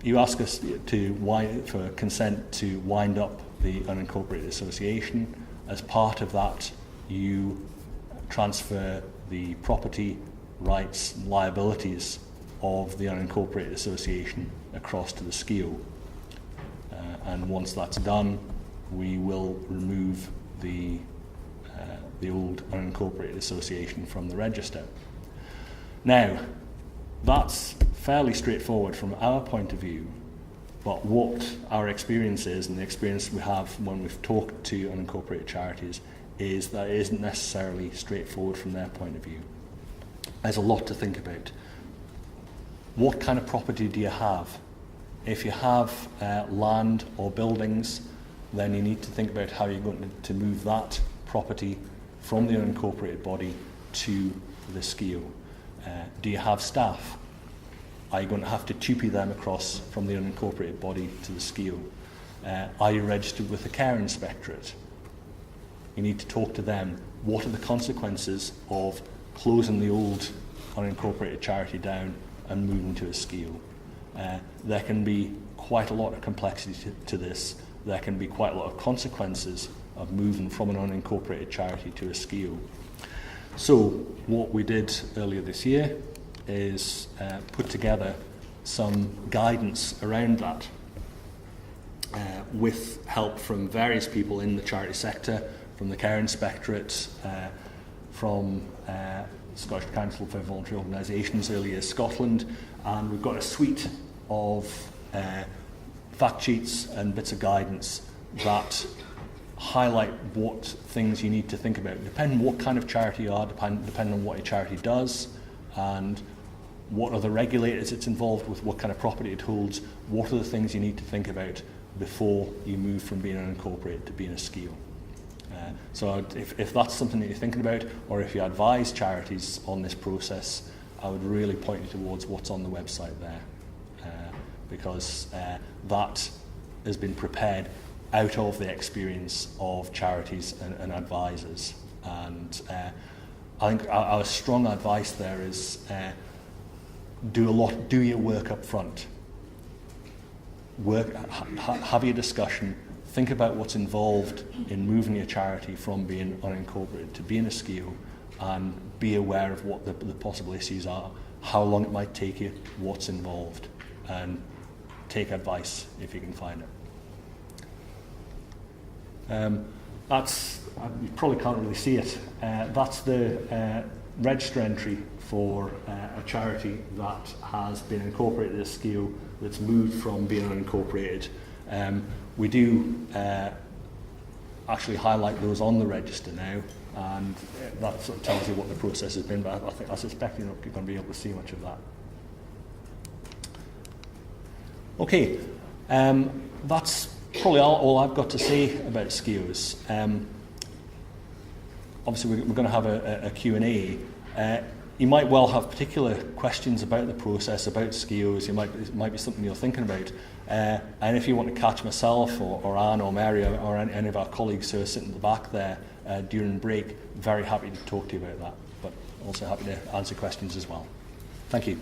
You ask us for consent to wind up the unincorporated association. As part of that, you transfer the property, rights, and liabilities of the unincorporated association across to the SCIO. And once that's done, we will remove the old unincorporated association from the register. Now, that's fairly straightforward from our point of view, but what our experience is, and the experience we have when we've talked to unincorporated charities, is that it isn't necessarily straightforward from their point of view. There's a lot to think about. What kind of property do you have? If you have land or buildings, then you need to think about how you're going to move that property from the unincorporated body to the SCIO. Do you have staff? Are you going to have to TUPE them across from the unincorporated body to the SCIO? Are you registered with the care inspectorate? You need to talk to them. What are the consequences of closing the old unincorporated charity down and moving to a SCIO? There can be quite a lot of complexity to this. There can be quite a lot of consequences of moving from an unincorporated charity to a SCIO. So what we did earlier this year is put together some guidance around that with help from various people in the charity sector, from the care inspectorate, from Scottish Council for Voluntary Organisations, early as Scotland, and we've got a suite of fact sheets and bits of guidance that highlight what things you need to think about, depending on what kind of charity you are, depending on what your charity does, and what are the regulators it's involved with, what kind of property it holds, what are the things you need to think about before you move from being unincorporated to being a SCIO. So if that's something that you're thinking about, or if you advise charities on this process, I would really point you towards what's on the website there, because that has been prepared out of the experience of charities and advisors. And I think our strong advice there is do your work up front. Have your discussion, think about what's involved in moving your charity from being unincorporated to being a SCIO, and be aware of what the possible issues are, how long it might take you, what's involved, and take advice if you can find it. You probably can't really see it. That's the register entry for a charity that has been incorporated as SCIO, that's moved from being unincorporated. We do actually highlight those on the register now, and that sort of tells you what the process has been, but I suspect you're not going to be able to see much of that. Okay, that's probably all I've got to say about SCIOs. Obviously we're going to have a Q&A. You might well have particular questions about the process, about SCIOs. It might be something you're thinking about. And if you want to catch myself or Anne or Mary or any of our colleagues who are sitting at the back there during break, very happy to talk to you about that, but also happy to answer questions as well. Thank you.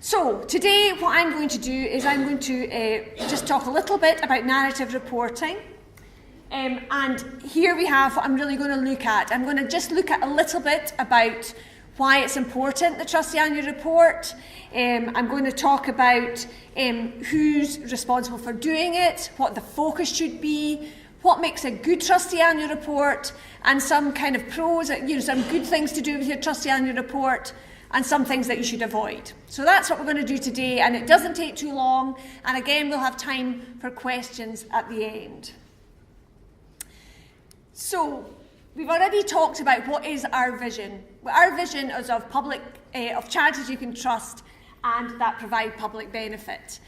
So today what I'm going to do is I'm going to just talk a little bit about narrative reporting. And here we have what I'm really going to look at. I'm going to just look at a little bit about why it's important, the trustee annual report. I'm going to talk about who's responsible for doing it, what the focus should be, what makes a good trustee annual report, and some kind of pros, some good things to do with your trustee annual report, and some things that you should avoid. So that's what we're going to do today, and it doesn't take too long, and again we'll have time for questions at the end. So we've already talked about what is our vision. Our vision is of charities you can trust and that provide public benefit.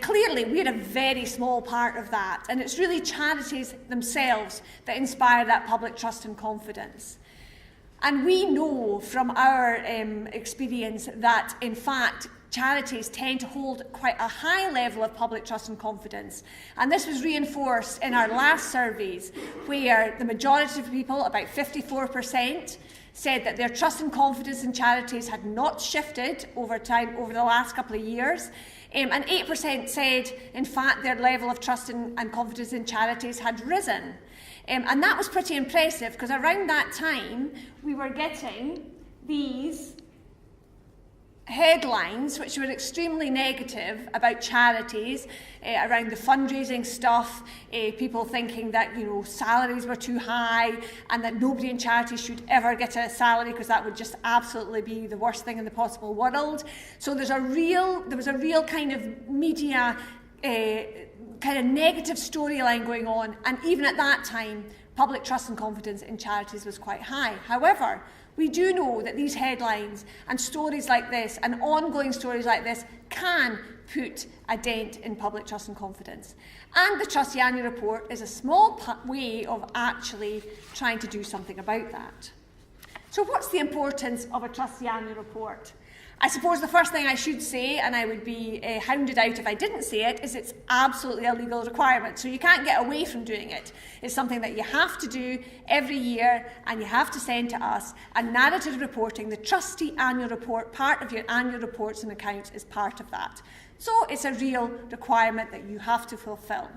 Clearly, we're a very small part of that, and it's really charities themselves that inspire that public trust and confidence. And we know from our experience that, in fact, charities tend to hold quite a high level of public trust and confidence. And this was reinforced in our last surveys, where the majority of people, about 54%, said that their trust and confidence in charities had not shifted over time, over the last couple of years. And 8% said, in fact, their level of trust and confidence in charities had risen. And that was pretty impressive, because around that time, we were getting these headlines which were extremely negative about charities, around the fundraising stuff, people thinking that salaries were too high and that nobody in charities should ever get a salary because that would just absolutely be the worst thing in the possible world. So there was a real kind of media kind of negative storyline going on, and even at that time public trust and confidence in charities was quite high. However, we do know that these headlines and stories like this and ongoing stories like this can put a dent in public trust and confidence. And the Trustee Annual Report is a small way of actually trying to do something about that. So what's the importance of a Trustee Annual Report? I suppose the first thing I should say, and I would be hounded out if I didn't say it, is it's absolutely a legal requirement. So you can't get away from doing it. It's something that you have to do every year, and you have to send to us. And narrative reporting, the Trustee Annual Report, part of your annual reports and accounts, is part of that. So it's a real requirement that you have to fulfil.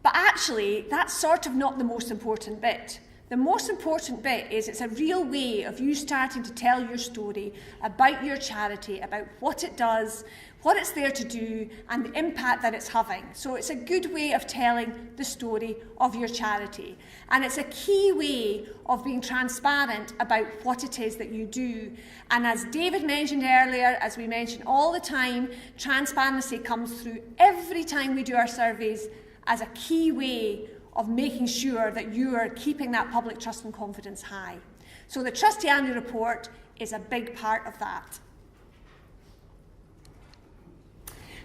But actually, that's sort of not the most important bit. The most important bit is it's a real way of you starting to tell your story about your charity, about what it does, what it's there to do, and the impact that it's having. So it's a good way of telling the story of your charity. And it's a key way of being transparent about what it is that you do. And as David mentioned earlier, as we mention all the time, transparency comes through every time we do our surveys as a key way of making sure that you are keeping that public trust and confidence high. So the Trustee Annual Report is a big part of that.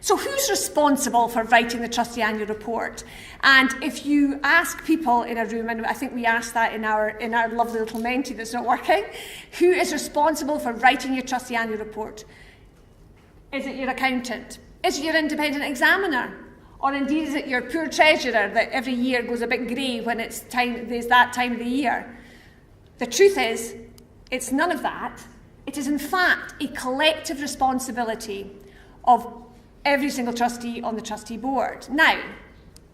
So who's responsible for writing the Trustee Annual Report? And if you ask people in a room, and I think we asked that in our lovely little Menti that's not working, who is responsible for writing your Trustee Annual Report? Is it your accountant? Is it your independent examiner? Or indeed, is it your poor treasurer that every year goes a bit grey when there's that time of the year? The truth is, it's none of that. It is in fact a collective responsibility of every single trustee on the trustee board. Now,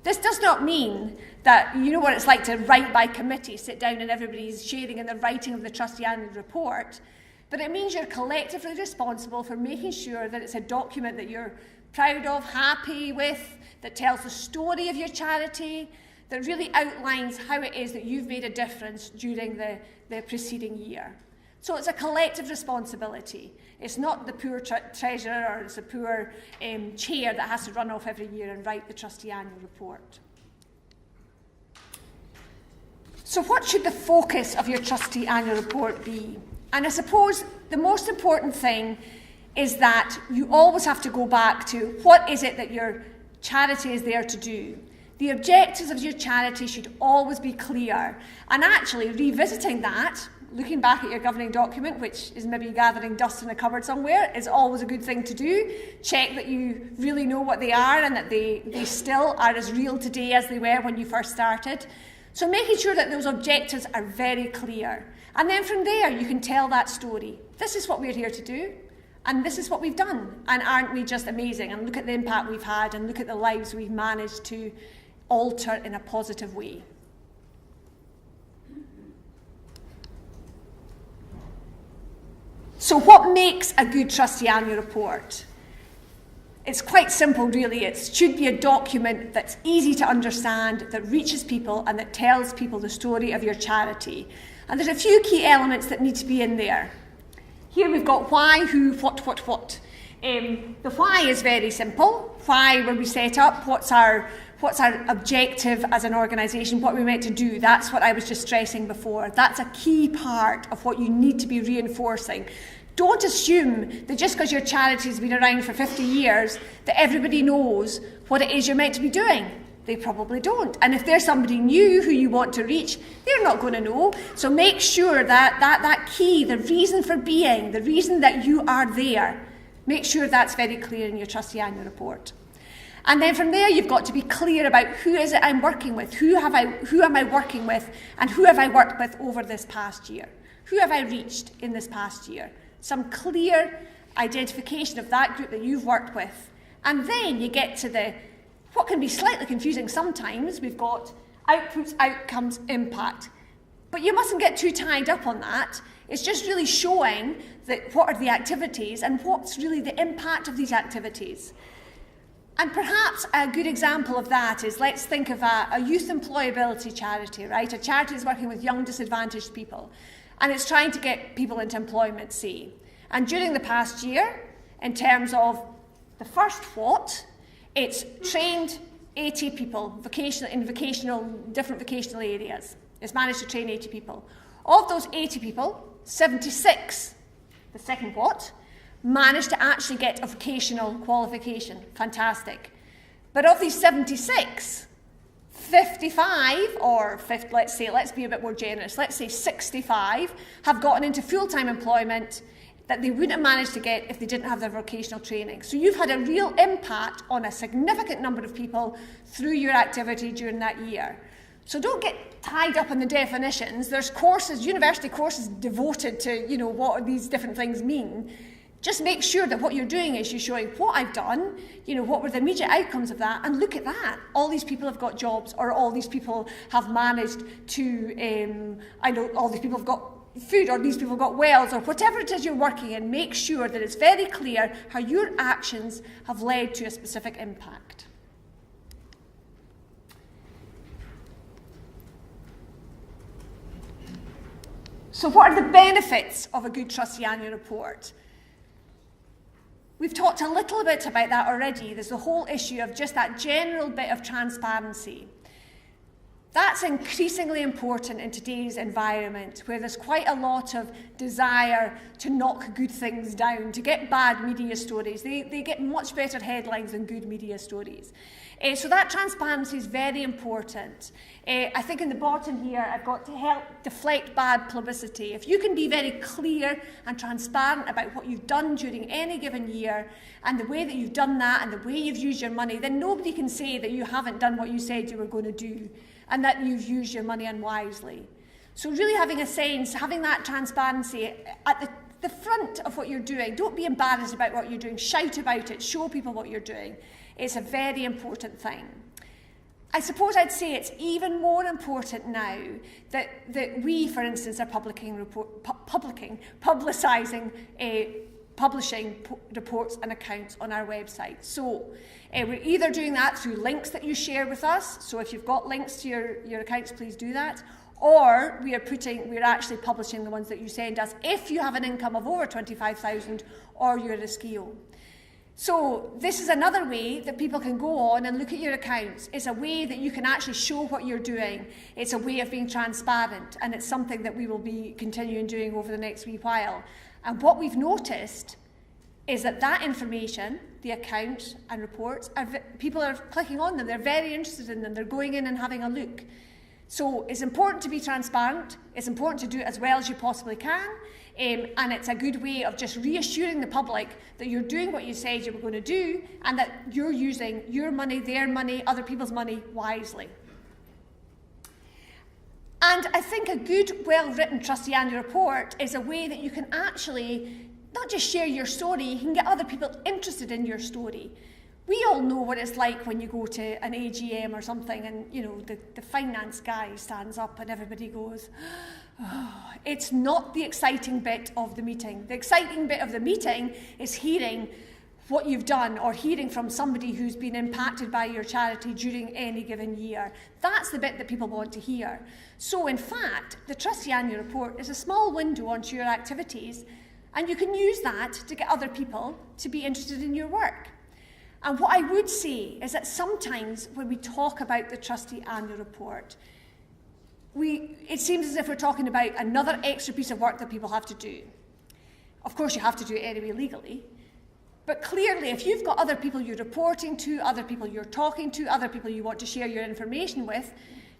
this does not mean that you know what it's like to write by committee, sit down and everybody's sharing in the writing of the Trustee Annual Report, but it means you're collectively responsible for making sure that it's a document that you're proud of, happy with, that tells the story of your charity, that really outlines how it is that you've made a difference during the preceding year. So it's a collective responsibility. It's not the poor treasurer or it's a poor chair that has to run off every year and write the Trustee Annual Report. So what should the focus of your Trustee Annual Report be? And I suppose the most important thing is that you always have to go back to what is it that your charity is there to do. The objectives of your charity should always be clear. And actually, revisiting that, looking back at your governing document, which is maybe gathering dust in a cupboard somewhere, is always a good thing to do. Check that you really know what they are and that they still are as real today as they were when you first started. So making sure that those objectives are very clear. And then from there, you can tell that story. This is what we're here to do. And this is what we've done. And aren't we just amazing? And look at the impact we've had and look at the lives we've managed to alter in a positive way. So what makes a good Trustee Annual Report? It's quite simple, really. It should be a document that's easy to understand, that reaches people and that tells people the story of your charity. And there's a few key elements that need to be in there. Here we've got why, who, what. The why is very simple. Why were we set up? What's our objective as an organisation? What are we meant to do? That's what I was just stressing before. That's a key part of what you need to be reinforcing. Don't assume that just because your charity's been around for 50 years that everybody knows what it is you're meant to be doing. They probably don't. And if there's somebody new who you want to reach, they're not going to know. So make sure that key, the reason for being, the reason that you are there, make sure that's very clear in your trustee annual report. And then from there, you've got to be clear about who is it I'm working with, who am I working with, and who have I worked with over this past year? Who have I reached in this past year? Some clear identification of that group that you've worked with. And then you get to what can be slightly confusing sometimes. We've got outputs, outcomes, impact. But you mustn't get too tied up on that. It's just really showing that what are the activities and what's really the impact of these activities. And perhaps a good example of that is, let's think of a youth employability charity, right? A charity that's working with young disadvantaged people. And it's trying to get people into employment, say. And during the past year, in terms of the first what, it's trained 80 people in different vocational areas. It's managed to train 80 people. Of those 80 people, 76, the second what, managed to actually get a vocational qualification. Fantastic. But of these 76, 55, or 50, let's be a bit more generous, let's say 65 have gotten into full-time employment that they wouldn't have managed to get if they didn't have their vocational training. So you've had a real impact on a significant number of people through your activity during that year. So don't get tied up in the definitions. There's courses, university courses devoted to, what these different things mean. Just make sure that what you're doing is you're showing what I've done, what were the immediate outcomes of that, and look at that. All these people have got jobs, or all these people have managed to, all these people have got food, or these people have got wells, or whatever it is you're working in. Make sure that it's very clear how your actions have led to a specific impact. So what are the benefits of a good trustee annual report? We've talked a little bit about that already. There's the whole issue of just that general bit of transparency. That's increasingly important in today's environment, where there's quite a lot of desire to knock good things down, to get bad media stories. They get much better headlines than good media stories. So that transparency is very important. I think in the bottom here, I've got to help deflect bad publicity. If you can be very clear and transparent about what you've done during any given year, and the way that you've done that, and the way you've used your money, then nobody can say that you haven't done what you said you were going to do, and that you've used your money unwisely. So really having a sense, having that transparency at the front of what you're doing. Don't be embarrassed about what you're doing. Shout about it. Show people what you're doing. It's a very important thing. I suppose I'd say it's even more important now that we, for instance, are publishing reports and accounts on our website. So we're either doing that through links that you share with us. So if you've got links to your accounts, please do that. Or we're actually publishing the ones that you send us if you have an income of over 25,000 or you're a SCIO. So this is another way that people can go on and look at your accounts. It's a way that you can actually show what you're doing. It's a way of being transparent, and it's something that we will be continuing doing over the next wee while. And what we've noticed is that information, the accounts and reports, people are clicking on them. They're very interested in them. They're going in and having a look. So it's important to be transparent. It's important to do it as well as you possibly can. And it's a good way of just reassuring the public that you're doing what you said you were going to do, and that you're using your money, their money, other people's money wisely. And I think a good, well-written trustee annual report is a way that you can actually not just share your story, you can get other people interested in your story. We all know what it's like when you go to an AGM or something, and the finance guy stands up and everybody goes, oh. It's not the exciting bit of the meeting. The exciting bit of the meeting is hearing what you've done, or hearing from somebody who's been impacted by your charity during any given year. That's the bit that people want to hear. So in fact, the trustee annual report is a small window onto your activities, And you can use that to get other people to be interested in your work. And what I would say is that sometimes when we talk about the trustee annual report, it seems as if we're talking about another extra piece of work that people have to do. Of course, you have to do it anyway legally. But clearly, if you've got other people you're reporting to, other people you're talking to, other people you want to share your information with,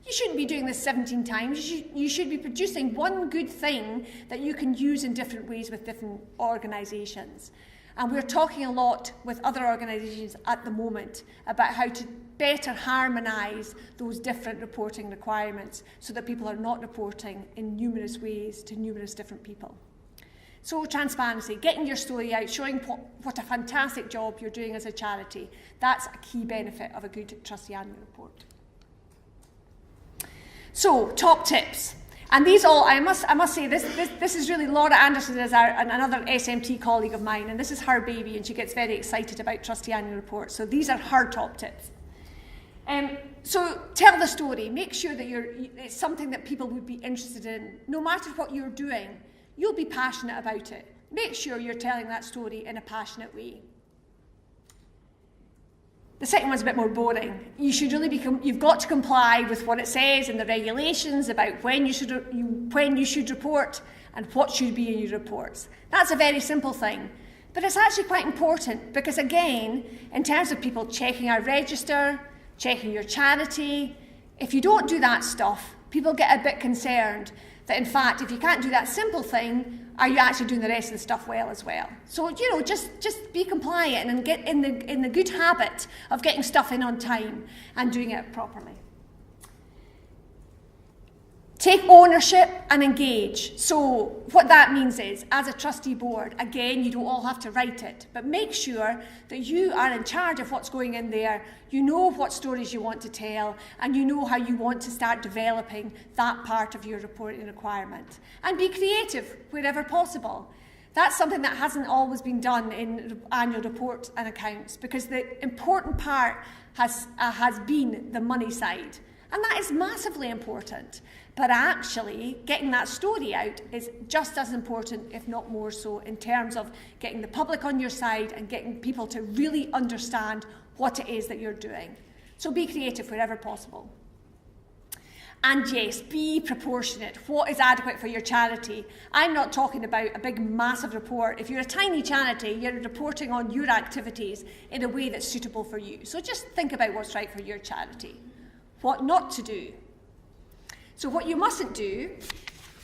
you shouldn't be doing this 17 times. You should be producing one good thing that you can use in different ways with different organisations. And we're talking a lot with other organisations at the moment about how to better harmonise those different reporting requirements so that people are not reporting in numerous ways to numerous different people. So transparency, getting your story out, showing what a fantastic job you're doing as a charity, that's a key benefit of a good trustee annual report. So, top tips. And these all, I must say, this is really Laura Anderson, is another SMT colleague of mine, and this is her baby, and she gets very excited about trustee annual reports. So these are her top tips. So tell the story. Make sure that it's something that people would be interested in. No matter what you're doing, you'll be passionate about it. Make sure you're telling that story in a passionate way. The second one's a bit more boring. You've got to comply with what it says in the regulations about when you should report and what should be in your reports. That's a very simple thing, but it's actually quite important because, again, in terms of people checking our register, checking your charity, if you don't do that stuff, people get a bit concerned that, in fact, if you can't do that simple thing, are you actually doing the rest of the stuff well as well? So, just be compliant and get in the good habit of getting stuff in on time and doing it properly. Take ownership and engage. So what that means is, as a trustee board, again, you don't all have to write it, but make sure that you are in charge of what's going in there, you know what stories you want to tell, and you know how you want to start developing that part of your reporting requirement. And be creative wherever possible. That's something that hasn't always been done in annual reports and accounts, because the important part has been the money side. And that is massively important. But actually, getting that story out is just as important, if not more so, in terms of getting the public on your side and getting people to really understand what it is that you're doing. So be creative wherever possible. And yes, be proportionate. What is adequate for your charity? I'm not talking about a big, massive report. If you're a tiny charity, you're reporting on your activities in a way that's suitable for you. So just think about what's right for your charity. What not to do. So what you mustn't do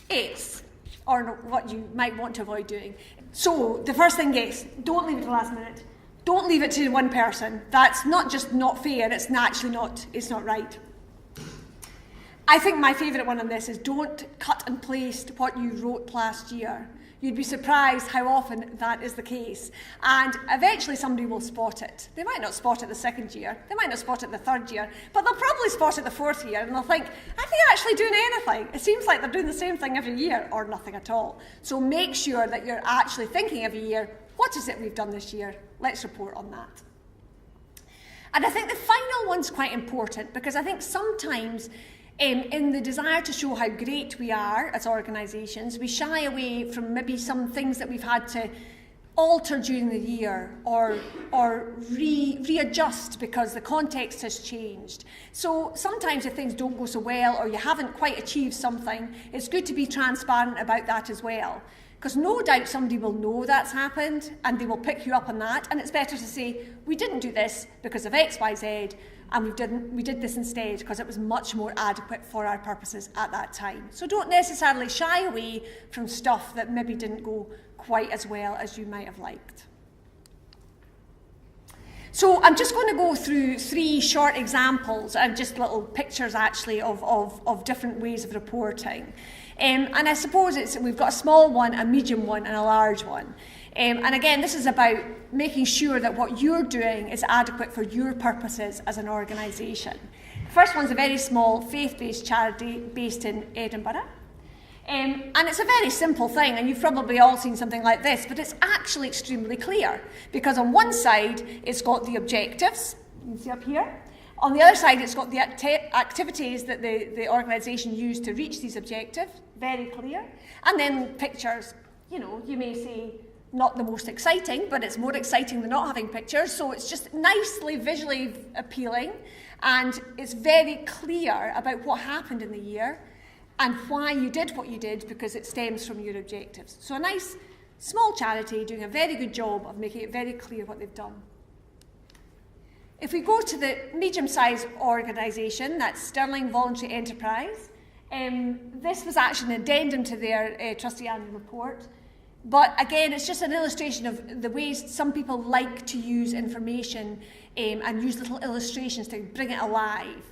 is, or what you might want to avoid doing. So the first thing is, don't leave it to the last minute. Don't leave it to one person. That's not just not fair, it's not right. I think my favourite one on this is don't cut and paste what you wrote last year. You'd be surprised how often that is the case. And eventually somebody will spot it. They might not spot it the second year, they might not spot it the third year, but they'll probably spot it the fourth year and they'll think, are they actually doing anything? It seems like they're doing the same thing every year or nothing at all. So make sure that you're actually thinking every year, what is it we've done this year? Let's report on that. And I think the final one's quite important because I think sometimes in the desire to show how great we are as organisations, we shy away from maybe some things that we've had to alter during the year or readjust because the context has changed. So sometimes if things don't go so well or you haven't quite achieved something, it's good to be transparent about that as well. Because no doubt somebody will know that's happened and they will pick you up on that, and it's better to say, we didn't do this because of X, Y, Z, and we did this instead because it was much more adequate for our purposes at that time. So don't necessarily shy away from stuff that maybe didn't go quite as well as you might have liked. So I'm just going to go through 3 short examples and just little pictures actually of different ways of reporting. And I suppose we've got a small one, a medium one and a large one. And again, this is about making sure that what you're doing is adequate for your purposes as an organisation. The first one's a very small faith-based charity based in Edinburgh. And it's a very simple thing, and you've probably all seen something like this, but it's actually extremely clear, because on one side it's got the objectives, you can see up here. On the other side it's got the activities that the organisation used to reach these objectives, very clear, and then pictures. you know, you may say not the most exciting, but it's more exciting than not having pictures. So it's just nicely visually appealing, and it's very clear about what happened in the year and why you did what you did, because it stems from your objectives. So a nice small charity doing a very good job of making it very clear what they've done. If we go to the medium-sized organisation, that's Stirling Voluntary Enterprise, this was actually an addendum to their trustee annual report. But again, it's just an illustration of the ways some people like to use information and use little illustrations to bring it alive.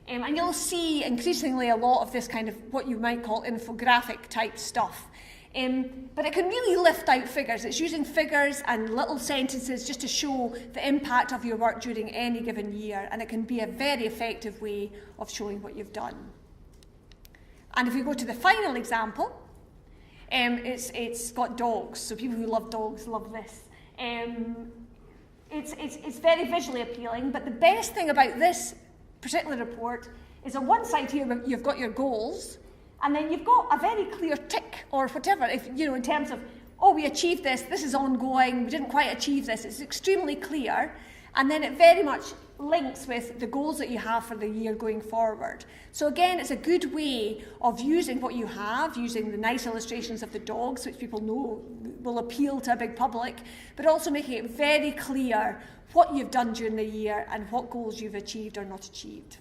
And you'll see increasingly a lot of this kind of what you might call infographic type stuff. But it can really lift out figures. It's using figures and little sentences just to show the impact of your work during any given year, and it can be a very effective way of showing what you've done. And if we go to the final example, it's got dogs, so people who love dogs love this. It's very visually appealing, but the best thing about this particular report is on one side here you've got your goals, and then you've got a very clear tick or whatever, if you know, in terms of, oh, we achieved this, this is ongoing, we didn't quite achieve this. It's extremely clear, and then it very much links with the goals that you have for the year going forward. So again, it's a good way of using what you have, using the nice illustrations of the dogs, which people know will appeal to a big public, but also making it very clear what you've done during the year and what goals you've achieved or not achieved.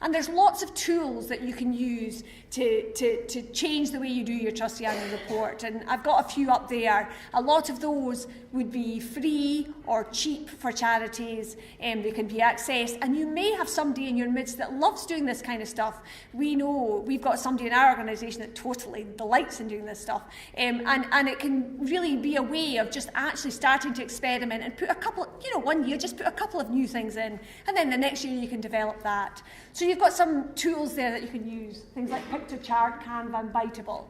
And there's lots of tools that you can use to change the way you do your trustee annual report. And I've got a few up there. A lot of those would be free or cheap for charities, and they can be accessed. And you may have somebody in your midst that loves doing this kind of stuff. We know we've got somebody in our organisation that totally delights in doing this stuff. And it can really be a way of just actually starting to experiment and put a couple, you know, one year, just put a couple of new things in. And then the next year you can develop that. So you've got some tools there that you can use, things like Picture Chart, Canva, and Biteable.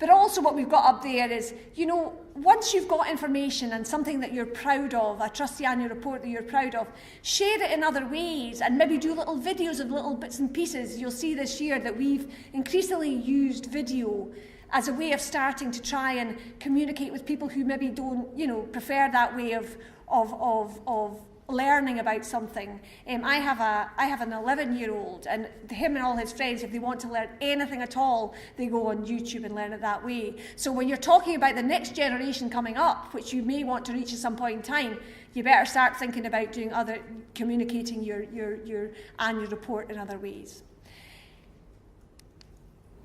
But also what we've got up there is, you know, once you've got information and something that you're proud of, a trustee annual report that you're proud of, share it in other ways and maybe do little videos of little bits and pieces. You'll see this year that we've increasingly used video as a way of starting to try and communicate with people who maybe don't, you know, prefer that way of learning about something. I have an 11-year-old, and him and all his friends, if they want to learn anything at all, they go on YouTube and learn it that way. So when you're talking about the next generation coming up, which you may want to reach at some point in time, you better start thinking about communicating your annual report in other ways.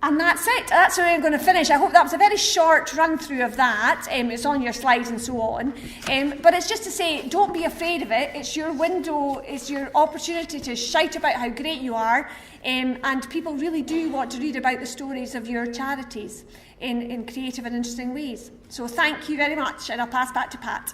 And that's it. That's where I'm going to finish. I hope that was a very short run through of that. It's on your slides and so on. But it's just to say, don't be afraid of it. It's your window, it's your opportunity to shout about how great you are. And people really do want to read about the stories of your charities in creative and interesting ways. So thank you very much, and I'll pass back to Pat.